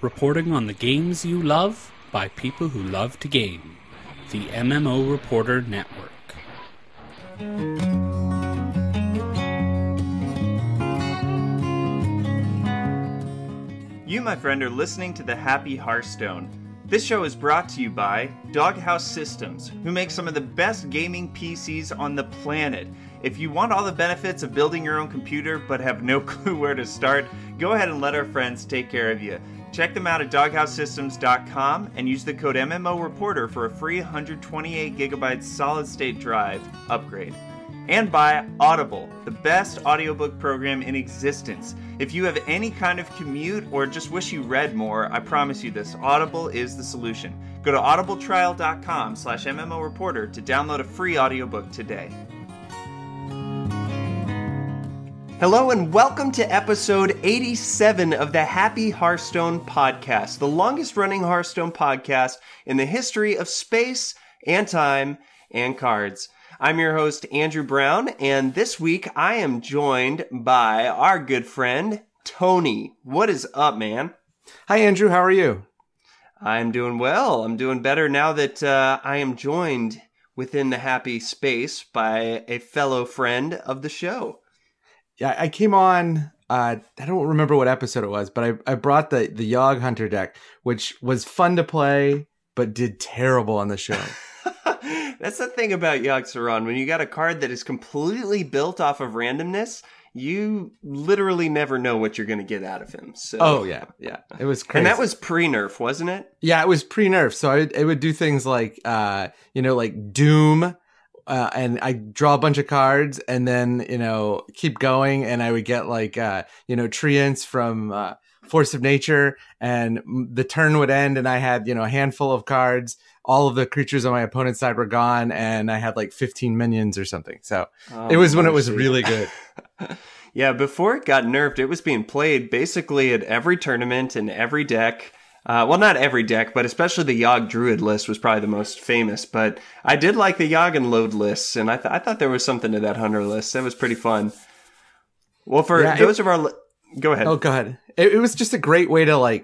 reporting on the games you love by people who love to game. The MMO Reporter Network. You, my friend, are listening to the Happy Hearthstone. This show is brought to you by Doghouse Systems, who make some of the best gaming PCs on the planet. If you want all the benefits of building your own computer but have no clue where to start, go ahead and let our friends take care of you. Check them out at doghousesystems.com and use the code MMO Reporter for a free 128GB solid-state drive upgrade. And by Audible, the best audiobook program in existence. If you have any kind of commute or just wish you read more, I promise you this, Audible is the solution. Go to audibletrial.com/MMO Reporter to download a free audiobook today. Hello and welcome to episode 87 of the Happy Hearthstone podcast, the longest running Hearthstone podcast in the history of space and time and cards. I'm your host, Andrew Brown, and this week I am joined by our good friend, Tony. What is up, man? Hi, Andrew. How are you? I'm doing well. I'm doing better now that I am joined within the happy space by a fellow friend of the show. Yeah, I came on, I don't remember what episode it was, but I brought the Yogg Hunter deck, which was fun to play, but did terrible on the show. That's the thing about Yogg-Saron. When you got a card that is completely built off of randomness, you literally never know what you're going to get out of him. So. Oh, yeah. It was crazy. And that was pre-nerf, wasn't it? Yeah, it was pre-nerf. So it would do things like, like Doom, and I draw a bunch of cards and then, keep going. And I would get Treants from Force of Nature, and the turn would end and I had, a handful of cards. All of the creatures on my opponent's side were gone, and I had 15 minions or something. So it was when it was really good. Yeah, before it got nerfed, it was being played basically at every tournament and every deck. Well, not every deck, but especially the Yogg Druid list was probably the most famous. But I did like the Yogg and Load lists, and I thought there was something to that Hunter list. That was pretty fun. Well, for those of our... Go ahead. Oh, go ahead. It was just a great way to,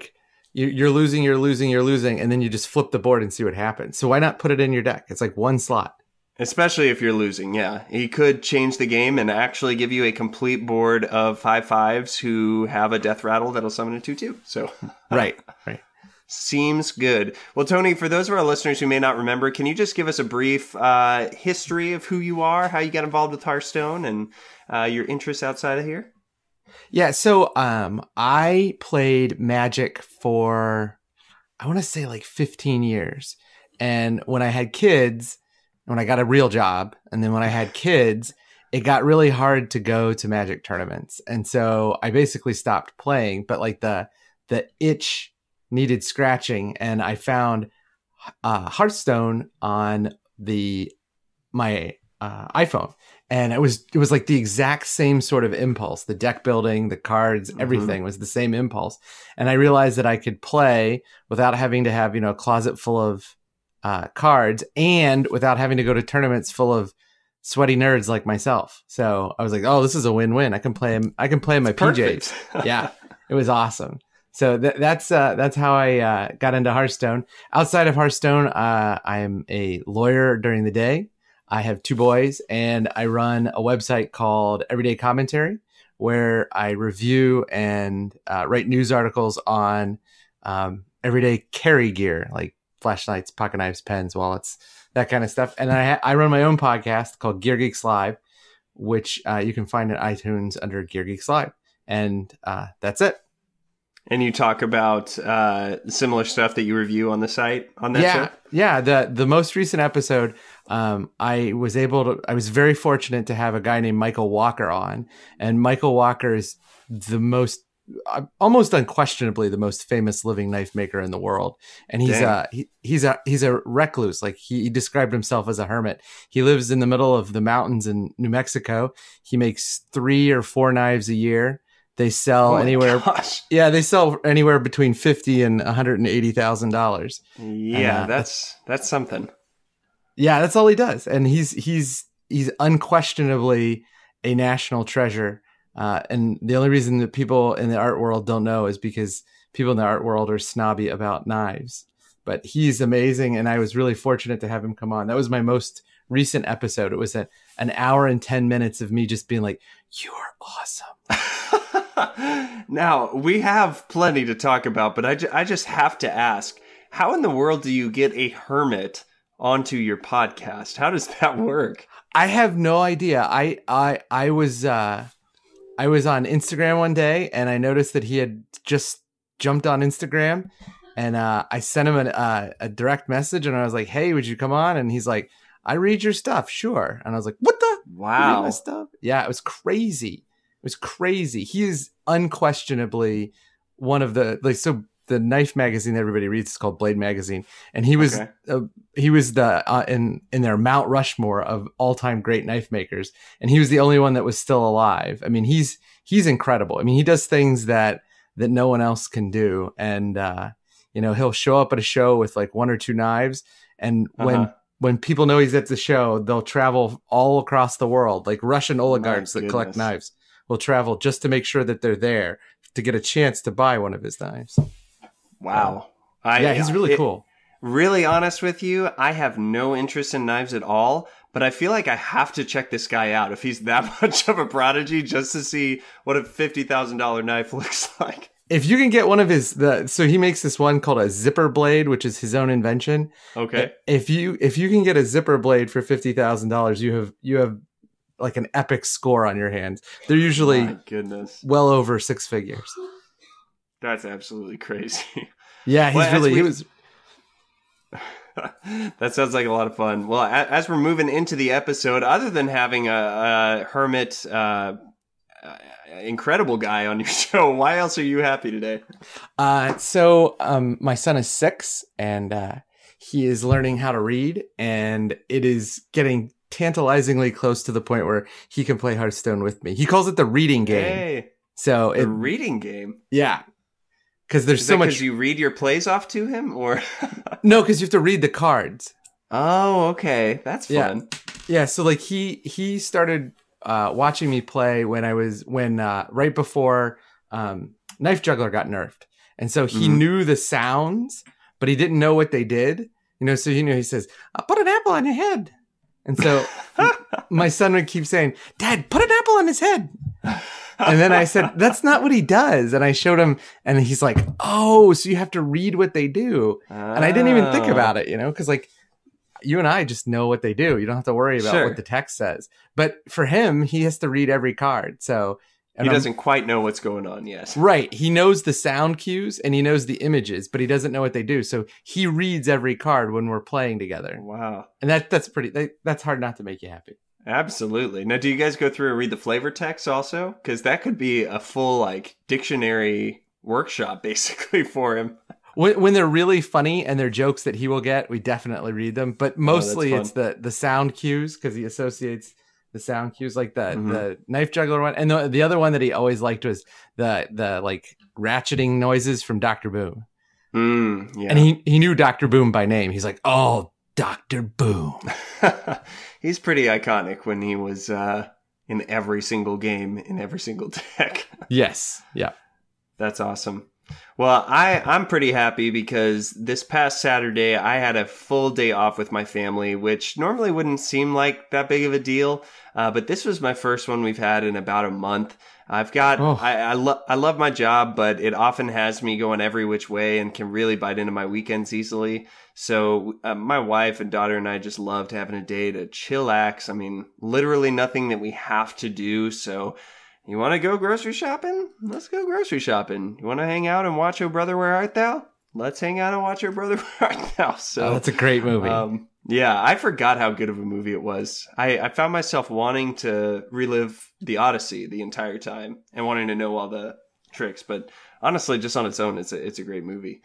you're losing, and then you just flip the board and see what happens. So why not put it in your deck? It's one slot. Especially if you're losing, yeah. He could change the game and actually give you a complete board of 5/5s who have a death rattle that'll summon a 2/2. So Right. Seems good. Well, Tony, for those of our listeners who may not remember, can you just give us a brief history of who you are, how you got involved with Hearthstone, and your interests outside of here? Yeah, so I played Magic for, I want to say 15 years. And when I had kids, when I got a real job, and then when I had kids, it got really hard to go to Magic tournaments. And so I basically stopped playing, but the itch needed scratching, and I found Hearthstone on my iPhone. And it was the exact same sort of impulse. The deck building, the cards, everything was the same impulse. And I realized that I could play without having to have, a closet full of cards, and without having to go to tournaments full of sweaty nerds like myself. So I was like, oh, this is a win-win. I can play in my PJs. Yeah, it was awesome. So that's how I got into Hearthstone. Outside of Hearthstone, I'm a lawyer during the day. I have 2 boys, and I run a website called Everyday Commentary, where I review and write news articles on everyday carry gear, like flashlights, pocket knives, pens, wallets, that kind of stuff. And I run my own podcast called Gear Geeks Live, which you can find at iTunes under Gear Geeks Live. And that's it. And you talk about similar stuff that you review on the site on that show? Yeah. The most recent episode, I was very fortunate to have a guy named Michael Walker on, and Michael Walker is almost unquestionably the most famous living knife maker in the world. And he's a recluse. He described himself as a hermit. He lives in the middle of the mountains in New Mexico. He makes 3 or 4 knives a year. They sell anywhere. Gosh. Yeah, they sell anywhere between $50,000 and $180,000. Yeah, that's something. Yeah, that's all he does, and he's unquestionably a national treasure. And the only reason that people in the art world don't know is because people in the art world are snobby about knives. But he's amazing, and I was really fortunate to have him come on. That was my most recent episode. It was an hour and 10 minutes of me just being like, "You are awesome." Now, we have plenty to talk about, but I just have to ask, how in the world do you get a hermit onto your podcast? How does that work? I have no idea. I was on Instagram one day, and I noticed that he had just jumped on Instagram, and I sent him a direct message, and I was like, "Hey, would you come on?" And he's like, "I read your stuff, sure." And I was like, "What the? Wow. You read my stuff?" Yeah, it was crazy. It was crazy. He is unquestionably one of the knife magazine that everybody reads is called Blade Magazine, and he was in their Mount Rushmore of all-time great knife makers, and he was the only one that was still alive. I mean, he's incredible. I mean, he does things that no one else can do, and he'll show up at a show with like one or two knives, and when people know he's at the show, they'll travel all across the world. Like Russian oligarchs that collect knives will travel just to make sure that they're there to get a chance to buy one of his knives. Wow. He's really cool. Really honest with you, I have no interest in knives at all, but I feel like I have to check this guy out if he's that much of a prodigy just to see what a $50,000 knife looks like. If you can get one of so he makes this one called a zipper blade, which is his own invention. Okay. If you can get a zipper blade for $50,000, you have like an epic score on your hands. They're usually well over six figures. That's absolutely crazy. Yeah, he was. That sounds like a lot of fun. Well, as we're moving into the episode, other than having a hermit, incredible guy on your show, why else are you happy today? So my son is 6, and he is learning how to read, and it is getting tantalizingly close to the point where he can play Hearthstone with me. He calls it the reading game. Hey, so the reading game? Yeah. Because there's so much. Because you read your plays off to him, or no? Because you have to read the cards. Oh, okay, that's fun. Yeah. So like he started watching me play when right before Knife Juggler got nerfed, and so he knew the sounds, but he didn't know what they did. So he says, "Put an apple on your head," and so my son would keep saying, "Dad, put an apple on his head." And then I said, "That's not what he does." And I showed him, and he's like, "Oh, so you have to read what they do." And I didn't even think about it, because like you and I just know what they do. You don't have to worry about what the text says. But for him, he has to read every card. So he doesn't quite know what's going on yet. Right. He knows the sound cues and he knows the images, but he doesn't know what they do. So he reads every card when we're playing together. Wow. And that's hard not to make you happy. Absolutely. Now, do you guys go through and read the flavor text also? Because that could be a full dictionary workshop basically for him. When they're really funny and they're jokes that he will get, we definitely read them. But mostly it's the sound cues, because he associates the sound cues, like the Knife Juggler one. And the other one that he always liked was the ratcheting noises from Dr. Boom. Yeah. And he knew Dr. Boom by name. He's like, "Oh, Dr. Boom." He's pretty iconic when he was in every single game, in every single deck. Yes. Yeah. That's awesome. Well, I'm pretty happy because this past Saturday, I had a full day off with my family, which normally wouldn't seem like that big of a deal. But this was my first one we've had in about a month. I love my job, but it often has me going every which way and can really bite into my weekends easily. So my wife and daughter and I just loved having a day to chillax. I mean, literally nothing that we have to do. So you want to go grocery shopping? Let's go grocery shopping. You want to hang out and watch Oh Brother, Where Art Thou? Let's hang out and watch Oh Brother, Where Art Thou? So that's a great movie. Yeah, I forgot how good of a movie it was. I found myself wanting to relive the Odyssey the entire time and wanting to know all the tricks. But honestly, just on its own, it's a great movie.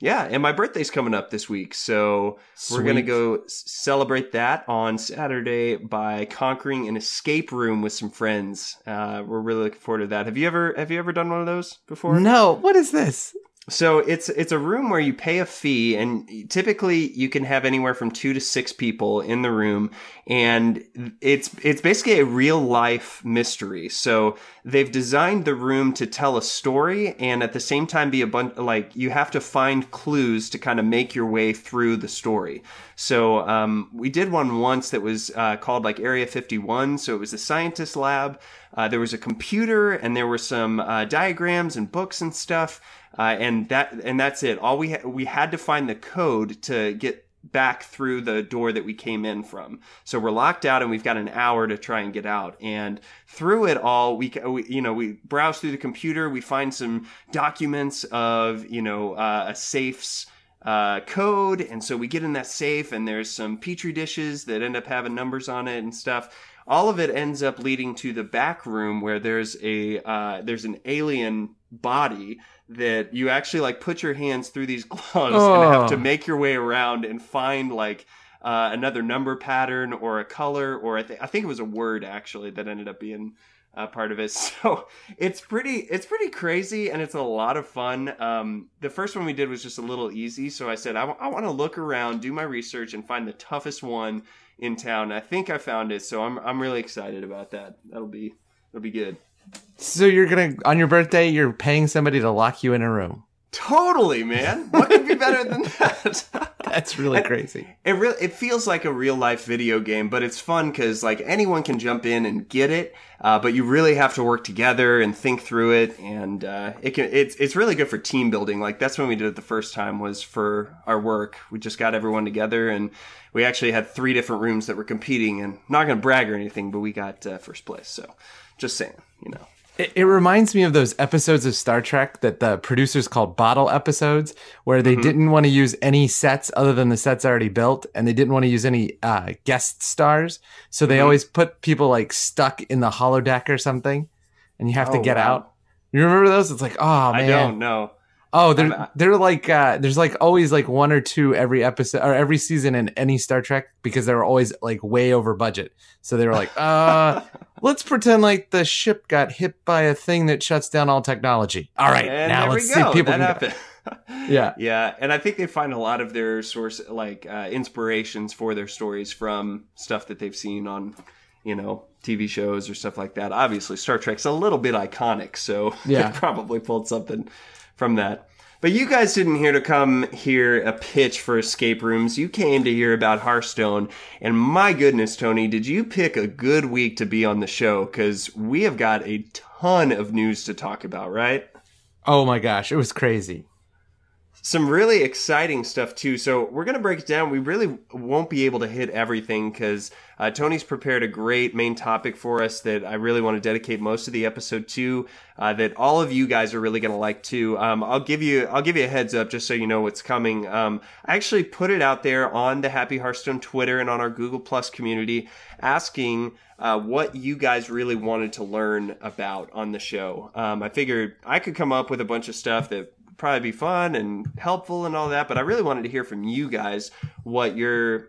Yeah, and my birthday's coming up this week, so we're going to go celebrate that on Saturday by conquering an escape room with some friends. We're really looking forward to that. Have you ever done one of those before? No. What is this? So it's a room where you pay a fee, and typically you can have anywhere from 2 to 6 people in the room, and it's basically a real life mystery. So they've designed the room to tell a story, and at the same time be a bunch, like, you have to find clues to kind of make your way through the story. So we did one once that was called like Area 51. So it was a scientist lab. There was a computer, and there were some diagrams and books and stuff. And that's it. All we had to find the code to get back through the door that we came in from. So we're locked out, and we've got an hour to try and get out. And through it all, we browse through the computer. We find some documents of a safe's code, and so we get in that safe, and there's some petri dishes that end up having numbers on it and stuff. All of it ends up leading to the back room where there's an alien body that you actually like put your hands through these gloves and have to make your way around and find like another number pattern or a color, or I think it was a word actually that ended up being part of it. So it's pretty crazy, and it's a lot of fun. The first one we did was just a little easy, so I said I want to look around, do my research, and find the toughest one in town. I think I found it, so I'm really excited about that. It'll be good. So you're gonna, on your birthday, you're paying somebody to lock you in a room. Totally, man. What could be better than that? That's really crazy. It feels like a real life video game, but it's fun because like anyone can jump in and get it, but you really have to work together and think through it, and it's really good for team building. Like that's when we did it the first time, was for our work. We just got everyone together, and we actually had 3 different rooms that were competing. And not going to brag or anything, but we got first place. So just saying, It reminds me of those episodes of Star Trek that the producers called bottle episodes, where they didn't want to use any sets other than the sets already built, and they didn't want to use any guest stars. So they always put people like stuck in the holodeck or something, and you have to get out. You remember those? It's like, oh man, I don't know. Oh, they're like there's like always like 1 or 2 every episode or every season in any Star Trek, because they were always like way over budget. So they were like, let's pretend like the ship got hit by a thing that shuts down all technology. All right, and now let's see if people can happened. Yeah. And I think they find a lot of their source, like inspirations for their stories from stuff that they've seen on, TV shows or stuff like that. Obviously, Star Trek's a little bit iconic, so they probably pulled something from that. But you guys didn't hear a pitch for escape rooms. You came to hear about Hearthstone. And my goodness, Tony, did you pick a good week to be on the show? Because we have got a ton of news to talk about, right? Oh my gosh, it was crazy. Some really exciting stuff, too. So we're going to break it down. We really won't be able to hit everything because Tony's prepared a great main topic for us that I really want to dedicate most of the episode to, that all of you guys are really going to like, too. I'll give you a heads up just so you know what's coming. I actually put it out there on the Happy Hearthstone Twitter and on our Google Plus community asking what you guys really wanted to learn about on the show. I figured I could come up with a bunch of stuff that probably be fun and helpful and all that, but I really wanted to hear from you guys what you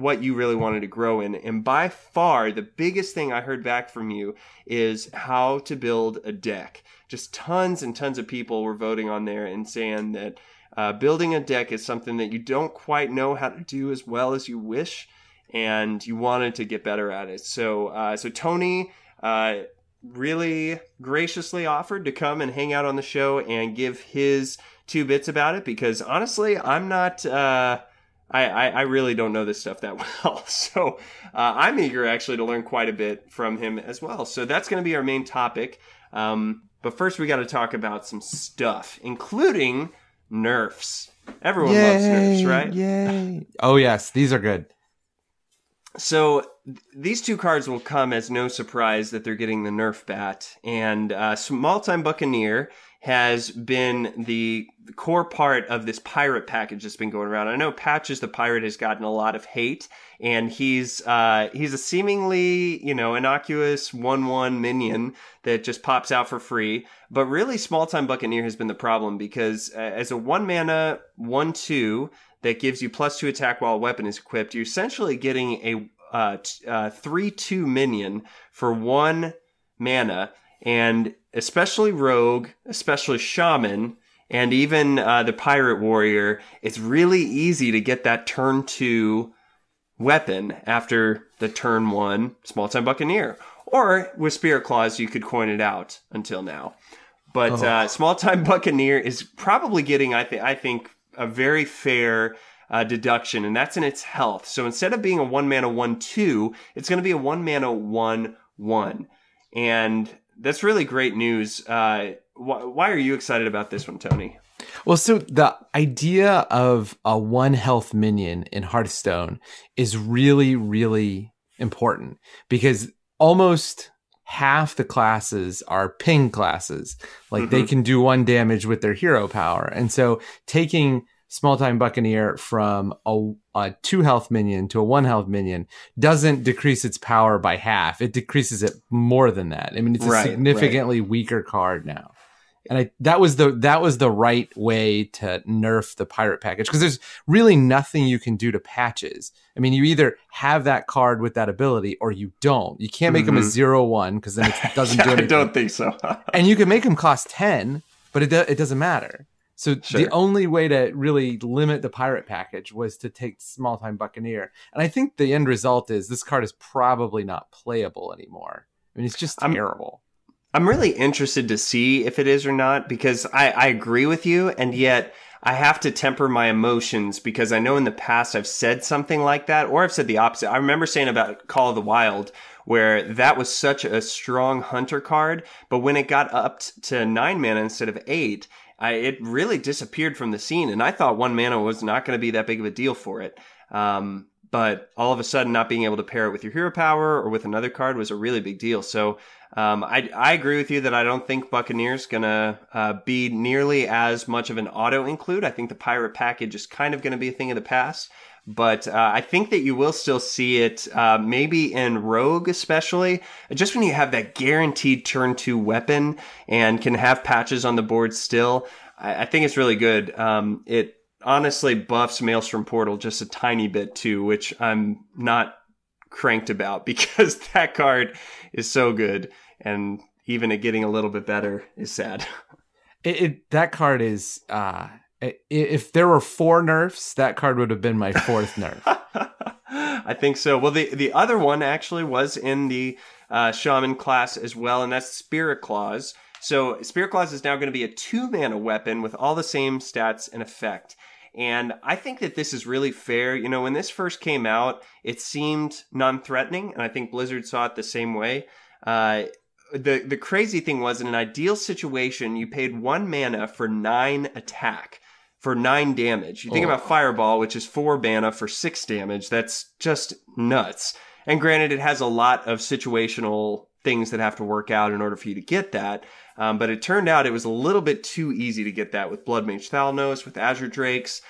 really wanted to grow in. And by far the biggest thing I heard back from you is how to build a deck. Just tons and tons of people were voting on there and saying that building a deck is something that you don't quite know how to do as well as you wish, and you wanted to get better at it. So Tony really graciously offered to come and hang out on the show and give his 2 bits about it, because honestly, I'm not, I really don't know this stuff that well. So I'm eager actually to learn quite a bit from him as well. So that's going to be our main topic. But first we got to talk about some stuff, including nerfs. Everyone loves nerfs, right? Yay. Oh yes, these are good. So these 2 cards will come as no surprise that they're getting the Nerf bat. And Small Time Buccaneer has been the core part of this pirate package that's been going around. I know Patches the Pirate has gotten a lot of hate, and he's a seemingly, innocuous 1/1 minion that just pops out for free. But really, Small Time Buccaneer has been the problem, because as a 1 mana 1/2 that gives you +2 attack while a weapon is equipped, you're essentially getting a 3/2 minion for 1 mana, and especially Rogue, especially Shaman, and even the Pirate Warrior, it's really easy to get that turn 2 weapon after the turn 1 Small Time Buccaneer. Or with Spirit Claws, you could coin it out until now. But Small Time Buccaneer is probably getting, I think, a very fair deduction, and that's in its health. So instead of being a 1-mana 1/2, it's going to be a 1-mana 1/1. And that's really great news. Why are you excited about this one, Tony? Well, so the idea of a 1 health minion in Hearthstone is really, really important because almost half the classes are ping classes. Like they can do 1 damage with their hero power. And so taking Small Time Buccaneer from a 2 health minion to a 1 health minion doesn't decrease its power by half. It decreases it more than that. I mean, it's a significantly weaker card now. And that was the right way to nerf the pirate package, because there's really nothing you can do to patches. I mean, you either have that card with that ability or you don't. You can't make them a 0/1 because then it doesn't do anything. I don't think so. And you can make them cost 10, but it doesn't matter. So the only way to really limit the pirate package was to take Small Time Buccaneer. And I think the end result is this card is probably not playable anymore. I mean, it's just terrible. I'm really interested to see if it is or not, because I agree with you, and yet I have to temper my emotions because I know in the past I've said something like that, or I've said the opposite. I remember saying about Call of the Wild, where that was such a strong hunter card, but when it got up to 9 mana instead of 8, it really disappeared from the scene, and I thought 1 mana was not going to be that big of a deal for it. But all of a sudden, not being able to pair it with your hero power or with another card was a really big deal. So I agree with you that I don't think Buccaneer's going to be nearly as much of an auto include. I think the pirate package is kind of going to be a thing of the past. But I think that you will still see it, maybe in Rogue especially, just when you have that guaranteed turn 2 weapon and can have patches on the board still. I think it's really good. It honestly buffs Maelstrom Portal just a tiny bit too, which I'm not cranked about because that card is so good, and even it getting a little bit better is sad. That card is... if there were 4 nerfs, that card would have been my 4th nerf. I think so. Well, the other one actually was in the Shaman class as well, and that's Spirit Claws. So Spirit Claws is now going to be a 2-mana weapon with all the same stats and effect. And I think that this is really fair. You know, when this first came out, it seemed non-threatening, and I think Blizzard saw it the same way. The crazy thing was, in an ideal situation, you paid 1 mana for 9 attack. For 9 damage. You think about Fireball, which is 4 mana for 6 damage. That's just nuts. And granted, it has a lot of situational things that have to work out in order for you to get that. But it turned out it was a little bit too easy to get that with Blood Mage Thalnos, with Azure Drakes,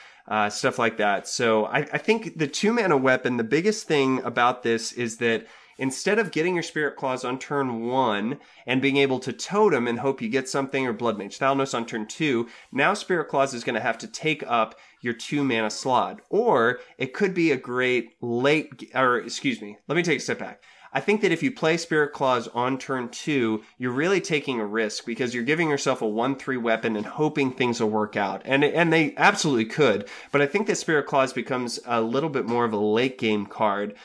stuff like that. So I think the 2-mana weapon, the biggest thing about this is that instead of getting your Spirit Claws on turn 1 and being able to totem and hope you get something, or Blood Mage Thalnos on turn 2, now Spirit Claws is going to have to take up your 2-mana slot. Or it could be a great let me take a step back. I think that if you play Spirit Claws on turn 2, you're really taking a risk because you're giving yourself a 1/3 weapon and hoping things will work out. And they absolutely could. But I think that Spirit Claws becomes a little bit more of a late game card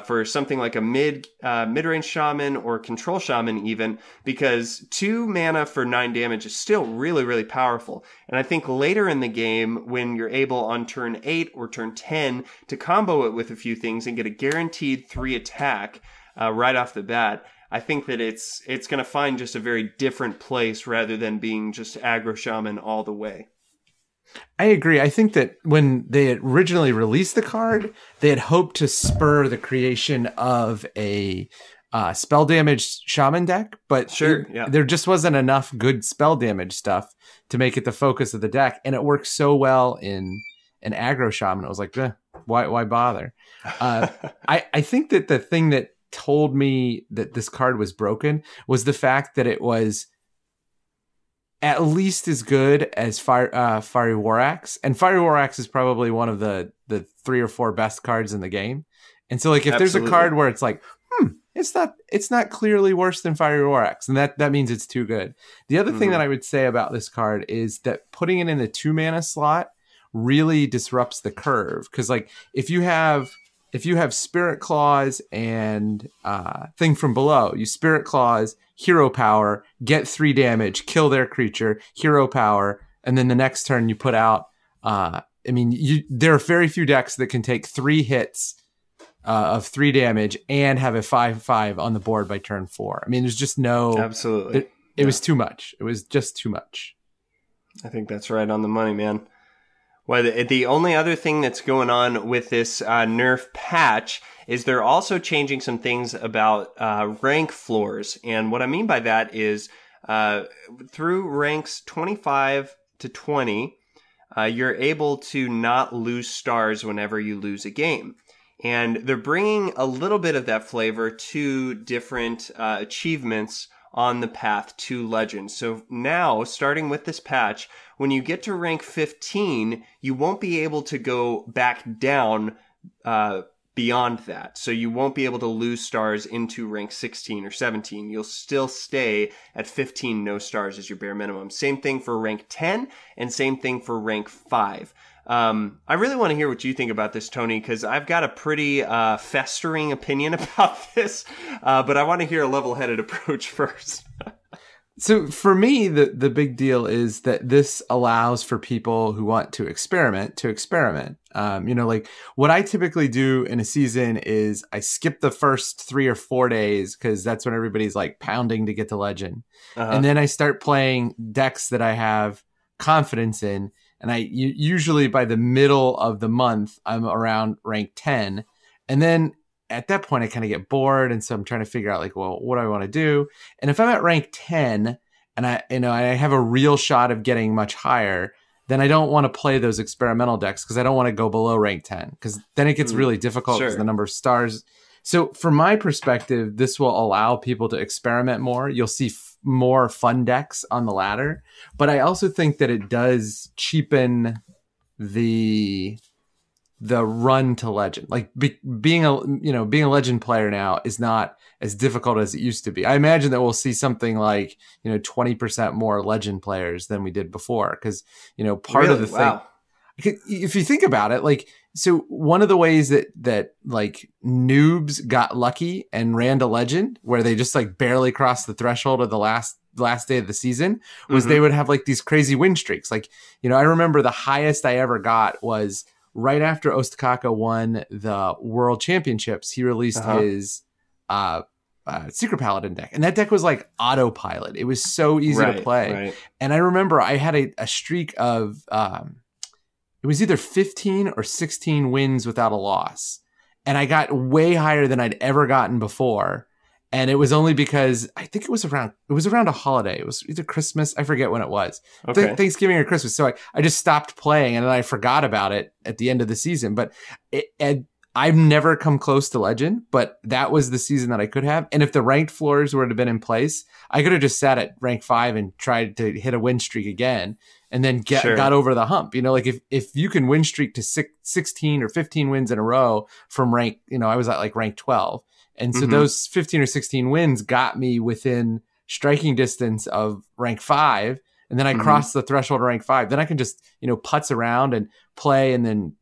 for something like a mid-range shaman or control shaman even, because 2 mana for 9 damage is still really, really powerful. And I think later in the game, when you're able on turn 8 or turn 10 to combo it with a few things and get a guaranteed 3 attack, right off the bat, I think that it's going to find just a very different place rather than being just aggro shaman all the way. I agree. I think that when they had originally released the card, they had hoped to spur the creation of a spell damage shaman deck, but there just wasn't enough good spell damage stuff to make it the focus of the deck, and it worked so well in an aggro shaman. It was like, why bother? I think that the thing that told me that this card was broken was the fact that it was at least as good as Fiery War Axe, and Fiery War Axe is probably one of the 3 or 4 best cards in the game. And so, like, if there's a card where it's like, it's not clearly worse than Fiery War Axe, and that means it's too good. The other thing that I would say about this card is that putting it in the 2-mana slot really disrupts the curve, because like if you have Spirit Claws and Thing from Below, you Spirit Claws, Hero Power, get 3 damage, kill their creature, Hero Power, and then the next turn you put out. There are very few decks that can take 3 hits of 3 damage and have a 5/5 on the board by turn 4. I mean, there's just no... Absolutely. It was too much. It was just too much. I think that's right on the money, man. Well, the only other thing that's going on with this nerf patch is they're also changing some things about rank floors. And what I mean by that is through ranks 25 to 20, you're able to not lose stars whenever you lose a game. And they're bringing a little bit of that flavor to different achievements on the path to Legend. So now, starting with this patch, when you get to rank 15, you won't be able to go back down beyond that. So you won't be able to lose stars into rank 16 or 17. You'll still stay at 15 no stars as your bare minimum. Same thing for rank 10 and same thing for rank 5. I really want to hear what you think about this, Tony, because I've got a pretty festering opinion about this, but I want to hear a level-headed approach first. So for me, the big deal is that this allows for people who want to experiment. Like what I typically do in a season is I skip the first 3 or 4 days because that's when everybody's like pounding to get to Legend. And then I start playing decks that I have confidence in. And usually by the middle of the month, I'm around rank 10. And then at that point, I kind of get bored. And so I'm trying to figure out like, well, what do I want to do? And if I'm at rank 10 and I have a real shot of getting much higher, then I don't want to play those experimental decks because I don't want to go below rank 10 because then it gets really difficult because the number of stars. So from my perspective, this will allow people to experiment more. You'll see more fun decks on the ladder, but I also think that it does cheapen the run to Legend. Like being a Legend player now is not as difficult as it used to be. I imagine that we'll see something like 20% more Legend players than we did before because part of the thing. If you think about it, like, so one of the ways that like noobs got lucky and ran to Legend, where they just like barely crossed the threshold of the last day of the season, was they would have like these crazy win streaks. Like, I remember the highest I ever got was right after Ostakaka won the World Championships. He released his Secret Paladin deck, and that deck was like autopilot. It was so easy to play. Right. And I remember I had a streak of it was either 15 or 16 wins without a loss. And I got way higher than I'd ever gotten before. And it was only because I think it was around a holiday. It was either Christmas. I forget when it was. Okay. Thanksgiving or Christmas. So I just stopped playing and then I forgot about it at the end of the season. But I've never come close to Legend, but that was the season that I could have. And if the ranked floors would have been in place, I could have just sat at rank 5 and tried to hit a win streak again. And then got over the hump. Like if you can win streak to 16 or 15 wins in a row from rank, I was at like rank 12. And so those 15 or 16 wins got me within striking distance of rank 5. And then I crossed the threshold of rank 5. Then I can just, putz around and play and then,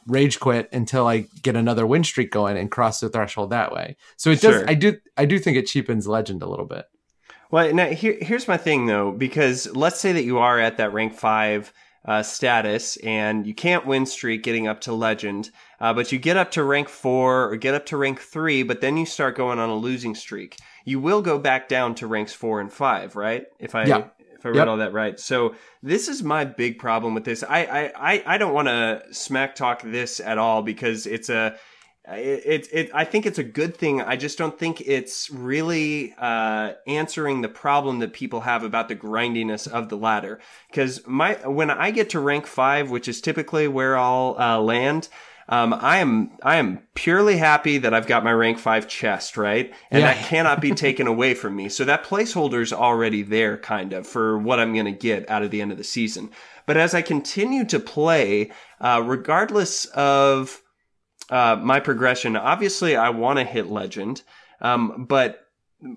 rage quit until I get another win streak going and cross the threshold that way. So it does, I do think it cheapens Legend a little bit. Well, now here's my thing, though, because let's say that you are at that rank 5 status and you can't win streak getting up to Legend, but you get up to rank 4 or get up to rank 3, but then you start going on a losing streak. You will go back down to ranks 4 and 5, right? If I read all that right. So this is my big problem with this. I don't want to smack talk this at all because it's I think it's a good thing. I just don't think it's really answering the problem that people have about the grindiness of the ladder. Because when I get to rank 5, which is typically where I'll land, I am purely happy that I've got my rank 5 chest, right? And that cannot be taken away from me. So that placeholder's already there, kind of, for what I'm going to get out of the end of the season. But as I continue to play, regardless of my progression, obviously I want to hit Legend, But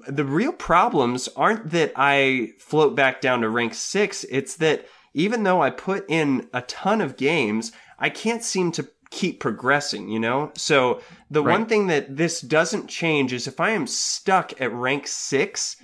the real problems aren't that I float back down to rank 6. It's that even though I put in a ton of games, I can't seem to keep progressing, you know? So the one thing that this doesn't change is if I am stuck at rank 6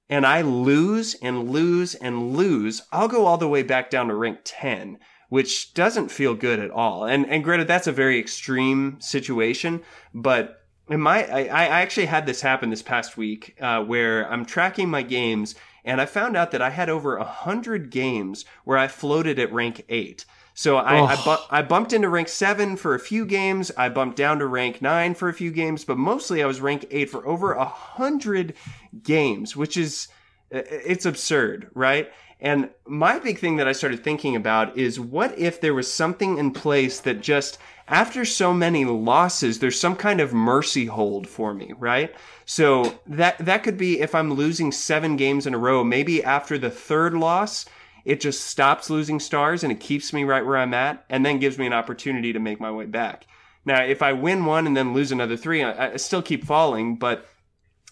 and I lose and lose and lose, I'll go all the way back down to rank 10, which doesn't feel good at all. And granted, that's a very extreme situation, but I actually had this happen this past week where I'm tracking my games and I found out that I had over 100 games where I floated at rank 8. So I bumped into rank 7 for a few games. I bumped down to rank 9 for a few games, but mostly I was rank 8 for over 100 games, which is, it's absurd, right? And my big thing that I started thinking about is what if there was something in place that just, after so many losses, there's some kind of mercy hold for me, right? So that could be if I'm losing 7 games in a row, maybe after the 3rd loss, it just stops losing stars and it keeps me right where I'm at and then gives me an opportunity to make my way back. Now, if I win 1 and then lose another 3, I still keep falling, but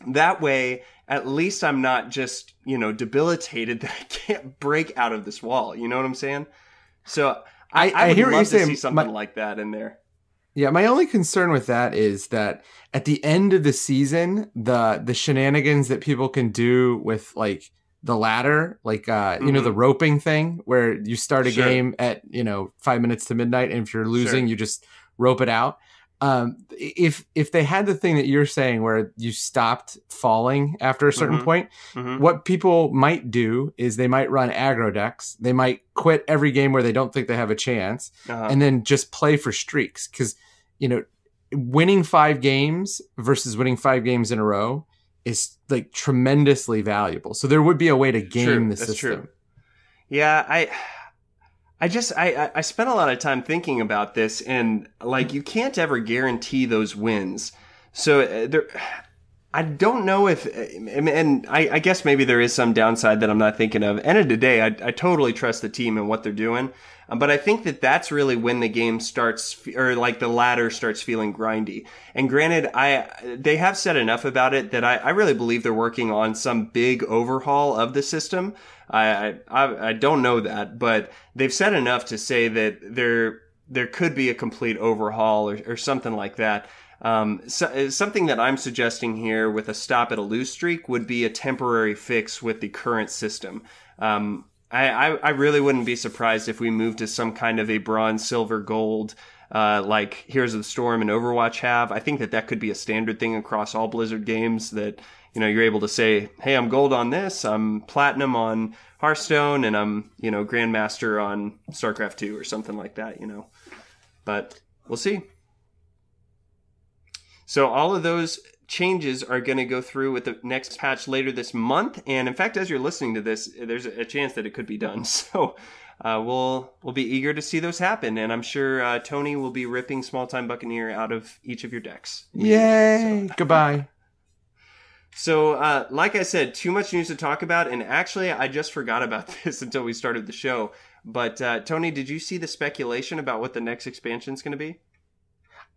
that way, at least I'm not just, debilitated that I can't break out of this wall. You know what I'm saying? So I would hear love what you're to saying. see something like that in there. Yeah, my only concern with that is that at the end of the season, the shenanigans that people can do with like the ladder, like the roping thing where you start a game at 5 minutes to midnight, and if you're losing, you just rope it out. If they had the thing that you're saying where you stopped falling after a certain point, what people might do is they might run aggro decks. They might quit every game where they don't think they have a chance, and then just play for streaks. Because winning 5 games versus winning 5 games in a row is like tremendously valuable. So there would be a way to game the system. True. Yeah, I spent a lot of time thinking about this, and like you can't ever guarantee those wins. So I don't know if, and I guess maybe there is some downside that I'm not thinking of. End of the day, I totally trust the team and what they're doing. But I think that that's really when the game starts, or like the ladder starts feeling grindy. And granted, they have said enough about it that I really believe they're working on some big overhaul of the system. I don't know that, but they've said enough to say that there could be a complete overhaul or something like that. Something that I'm suggesting here with a stop at a lose streak would be a temporary fix with the current system. I really wouldn't be surprised if we moved to some kind of a bronze, silver, gold, like Heroes of the Storm and Overwatch have. I think that could be a standard thing across all Blizzard games that, you're able to say, hey, I'm gold on this, I'm platinum on Hearthstone, and I'm, Grandmaster on StarCraft 2 or something like that, But we'll see. So all of those changes are going to go through with the next patch later this month. And in fact, as you're listening to this, there's a chance that it could be done. So we'll be eager to see those happen. And I'm sure Tony will be ripping Small Time Buccaneer out of each of your decks. Yay! So. Goodbye. So like I said, too much news to talk about. And actually, I just forgot about this until we started the show. But Tony, did you see the speculation about what the next expansion is going to be?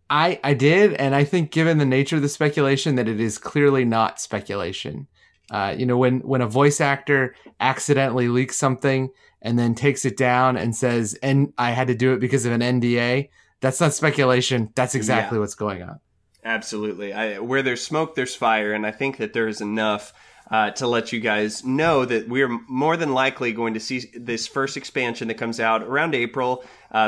I did, and I think given the nature of the speculation that it is clearly not speculation. When a voice actor accidentally leaks something and then takes it down and says, and I had to do it because of an NDA, that's not speculation. That's exactly what's going on. Absolutely. Where there's smoke, there's fire, and I think that there is enough to let you guys know that we're more than likely going to see this first expansion that comes out around April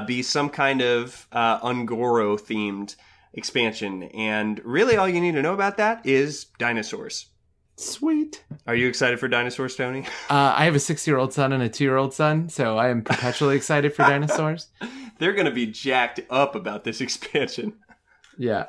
be some kind of Ungoro-themed expansion. And really all you need to know about that is dinosaurs. Sweet. Are you excited for dinosaurs, Tony? I have a 6-year-old son and a 2-year-old son, so I am perpetually excited for dinosaurs. They're going to be jacked up about this expansion. Yeah.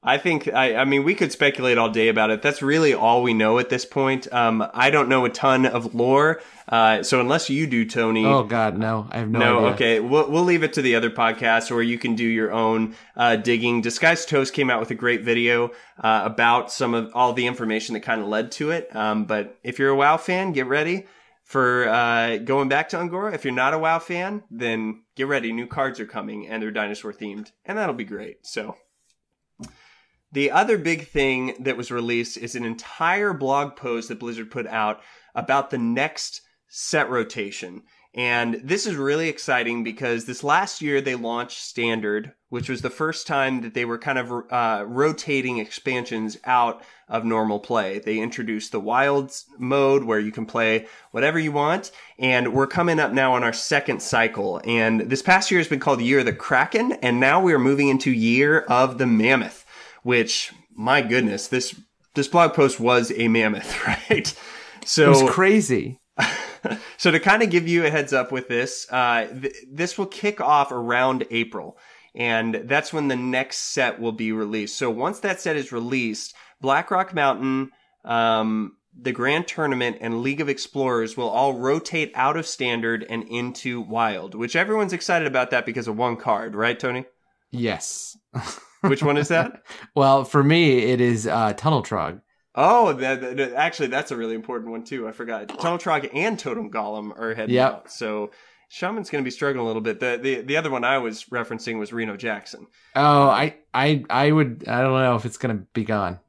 I think, we could speculate all day about it. That's really all we know at this point. I don't know a ton of lore. So unless you do, Tony. Oh, God, no. I have no idea. Okay. We'll leave it to the other podcasts, or you can do your own digging. Disguised Toast came out with a great video about some of all the information that kind of led to it. But if you're a WoW fan, get ready for going back to Ungoro. If you're not a WoW fan, then get ready. New cards are coming, and they're dinosaur themed. And that'll be great. So The other big thing that was released is an entire blog post that Blizzard put out about the next set rotation. And this is really exciting because this last year they launched Standard, which was the first time that they were kind of rotating expansions out of normal play. They introduced the Wilds mode where you can play whatever you want. And we're coming up now on our second cycle. And this past year has been called Year of the Kraken. And now we are moving into Year of the Mammoth, which, my goodness, this blog post was a mammoth, right? So it was crazy. So to kind of give you a heads up with this, this will kick off around April, and that's when the next set will be released. So once that set is released, Blackrock Mountain, the Grand Tournament, and League of Explorers will all rotate out of Standard and into Wild, which everyone's excited about that because of one card, right, Tony? Yes. Which one is that? Well, for me, it is Tunnel Trog. Oh, actually, that's a really important one, too. I forgot. Tunnel Trog and Totem Golem are heading out. So Shaman's going to be struggling a little bit. The other one I was referencing was Reno Jackson. Oh, I don't know if it's going to be gone.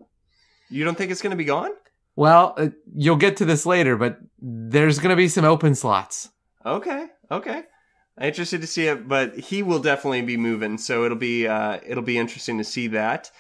You don't think it's going to be gone? Well, you'll get to this later, but there's going to be some open slots. Okay. Interested to see it, but he will definitely be moving, so it'll be interesting to see that.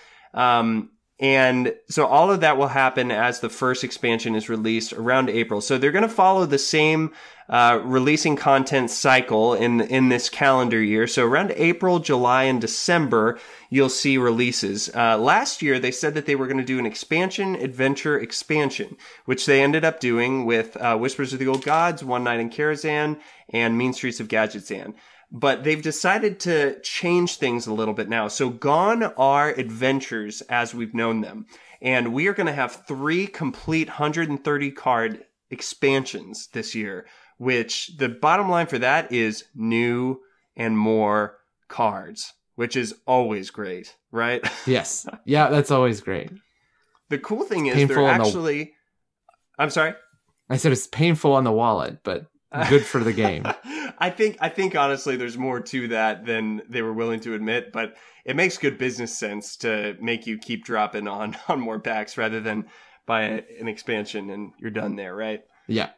And so all of that will happen as the first expansion is released around April. So they're going to follow the same releasing content cycle in this calendar year. So around April, July, and December, you'll see releases. Last year, they said that they were going to do an adventure expansion, which they ended up doing with Whispers of the Old Gods, One Night in Karazhan, and Mean Streets of Gadgetzan. But they've decided to change things a little bit now. So gone are adventures as we've known them. And we are going to have 3 complete 130 card expansions this year, which the bottom line for that is new and more cards, which is always great, right? Yes. Yeah, that's always great. The cool thing is they're actually... I'm sorry? I said it's painful on the wallet, but good for the game. I think honestly there's more to that than they were willing to admit, but it makes good business sense to make you keep dropping on more packs rather than buy an expansion and you're done there, right? Yeah.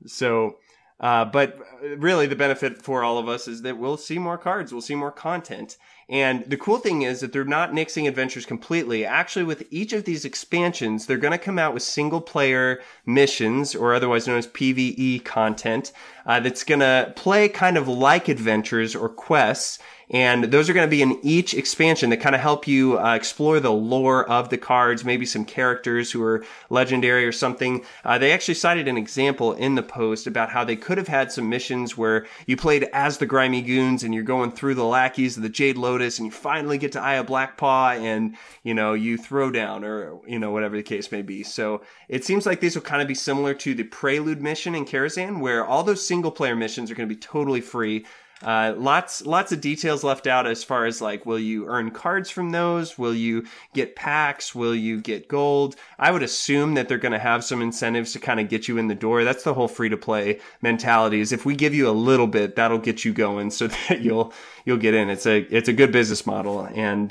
So, but really the benefit for all of us is that we'll see more cards, we'll see more content. And the cool thing is that they're not nixing adventures completely. Actually, with each of these expansions, they're going to come out with single player missions, or otherwise known as PvE content, that's going to play kind of like adventures or quests. And those are going to be in each expansion that kind of help you explore the lore of the cards, maybe some characters who are legendary or something. They actually cited an example in the post about how they could have had some missions where you played as the Grimy Goons and you're going through the lackeys of the Jade Lotus and you finally get to Aya Blackpaw and, you throw down or, whatever the case may be. So it seems like these will kind of be similar to the Prelude mission in Karazhan, where all those single player missions are going to be totally free. Lots of details left out as far as like, will you earn cards from those? Will you get packs? Will you get gold? I would assume that they're going to have some incentives to kind of get you in the door. That's the whole free to play mentality, is if we give you a little bit, that'll get you going so that you'll get in. It's a good business model. And,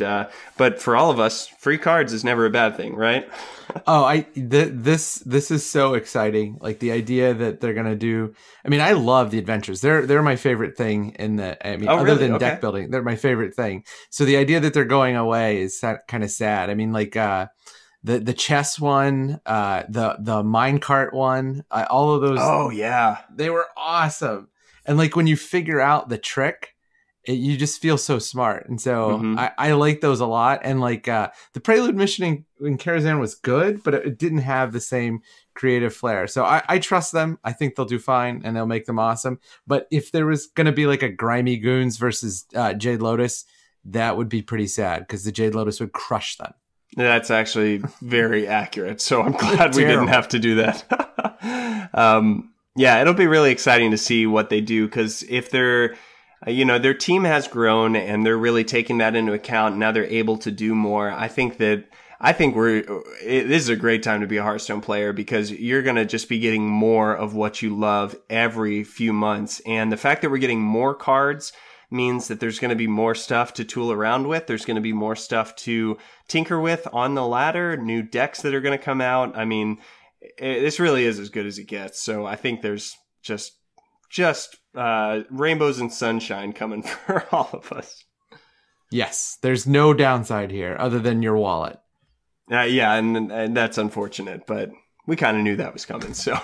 but for all of us, free cards is never a bad thing, right? Oh, this is so exciting. Like the idea that they're going to do, I love the adventures. They're my favorite thing other than deck building, they're my favorite thing. So the idea that they're going away is kind of sad. The chess one, the minecart one, all of those. Oh yeah. They were awesome. And like when you figure out the trick, you just feel so smart. And so I like those a lot. And like the Prelude mission in Karazhan was good, but it didn't have the same creative flair. So I trust them. I think they'll do fine and they'll make them awesome. But if there was going to be like a Grimy Goons versus Jade Lotus, that would be pretty sad because the Jade Lotus would crush them. That's actually very accurate. So I'm glad we didn't have to do that. Yeah, it'll be really exciting to see what they do, because if they're... their team has grown and they're really taking that into account. Now they're able to do more. I think this is a great time to be a Hearthstone player, because you're going to just be getting more of what you love every few months. And the fact that we're getting more cards means that there's going to be more stuff to tool around with. There's going to be more stuff to tinker with on the ladder, new decks that are going to come out. I mean, this really is as good as it gets. So I think there's just rainbows and sunshine coming for all of us. Yes, there's no downside here other than your wallet. Yeah, and that's unfortunate, but we kind of knew that was coming. So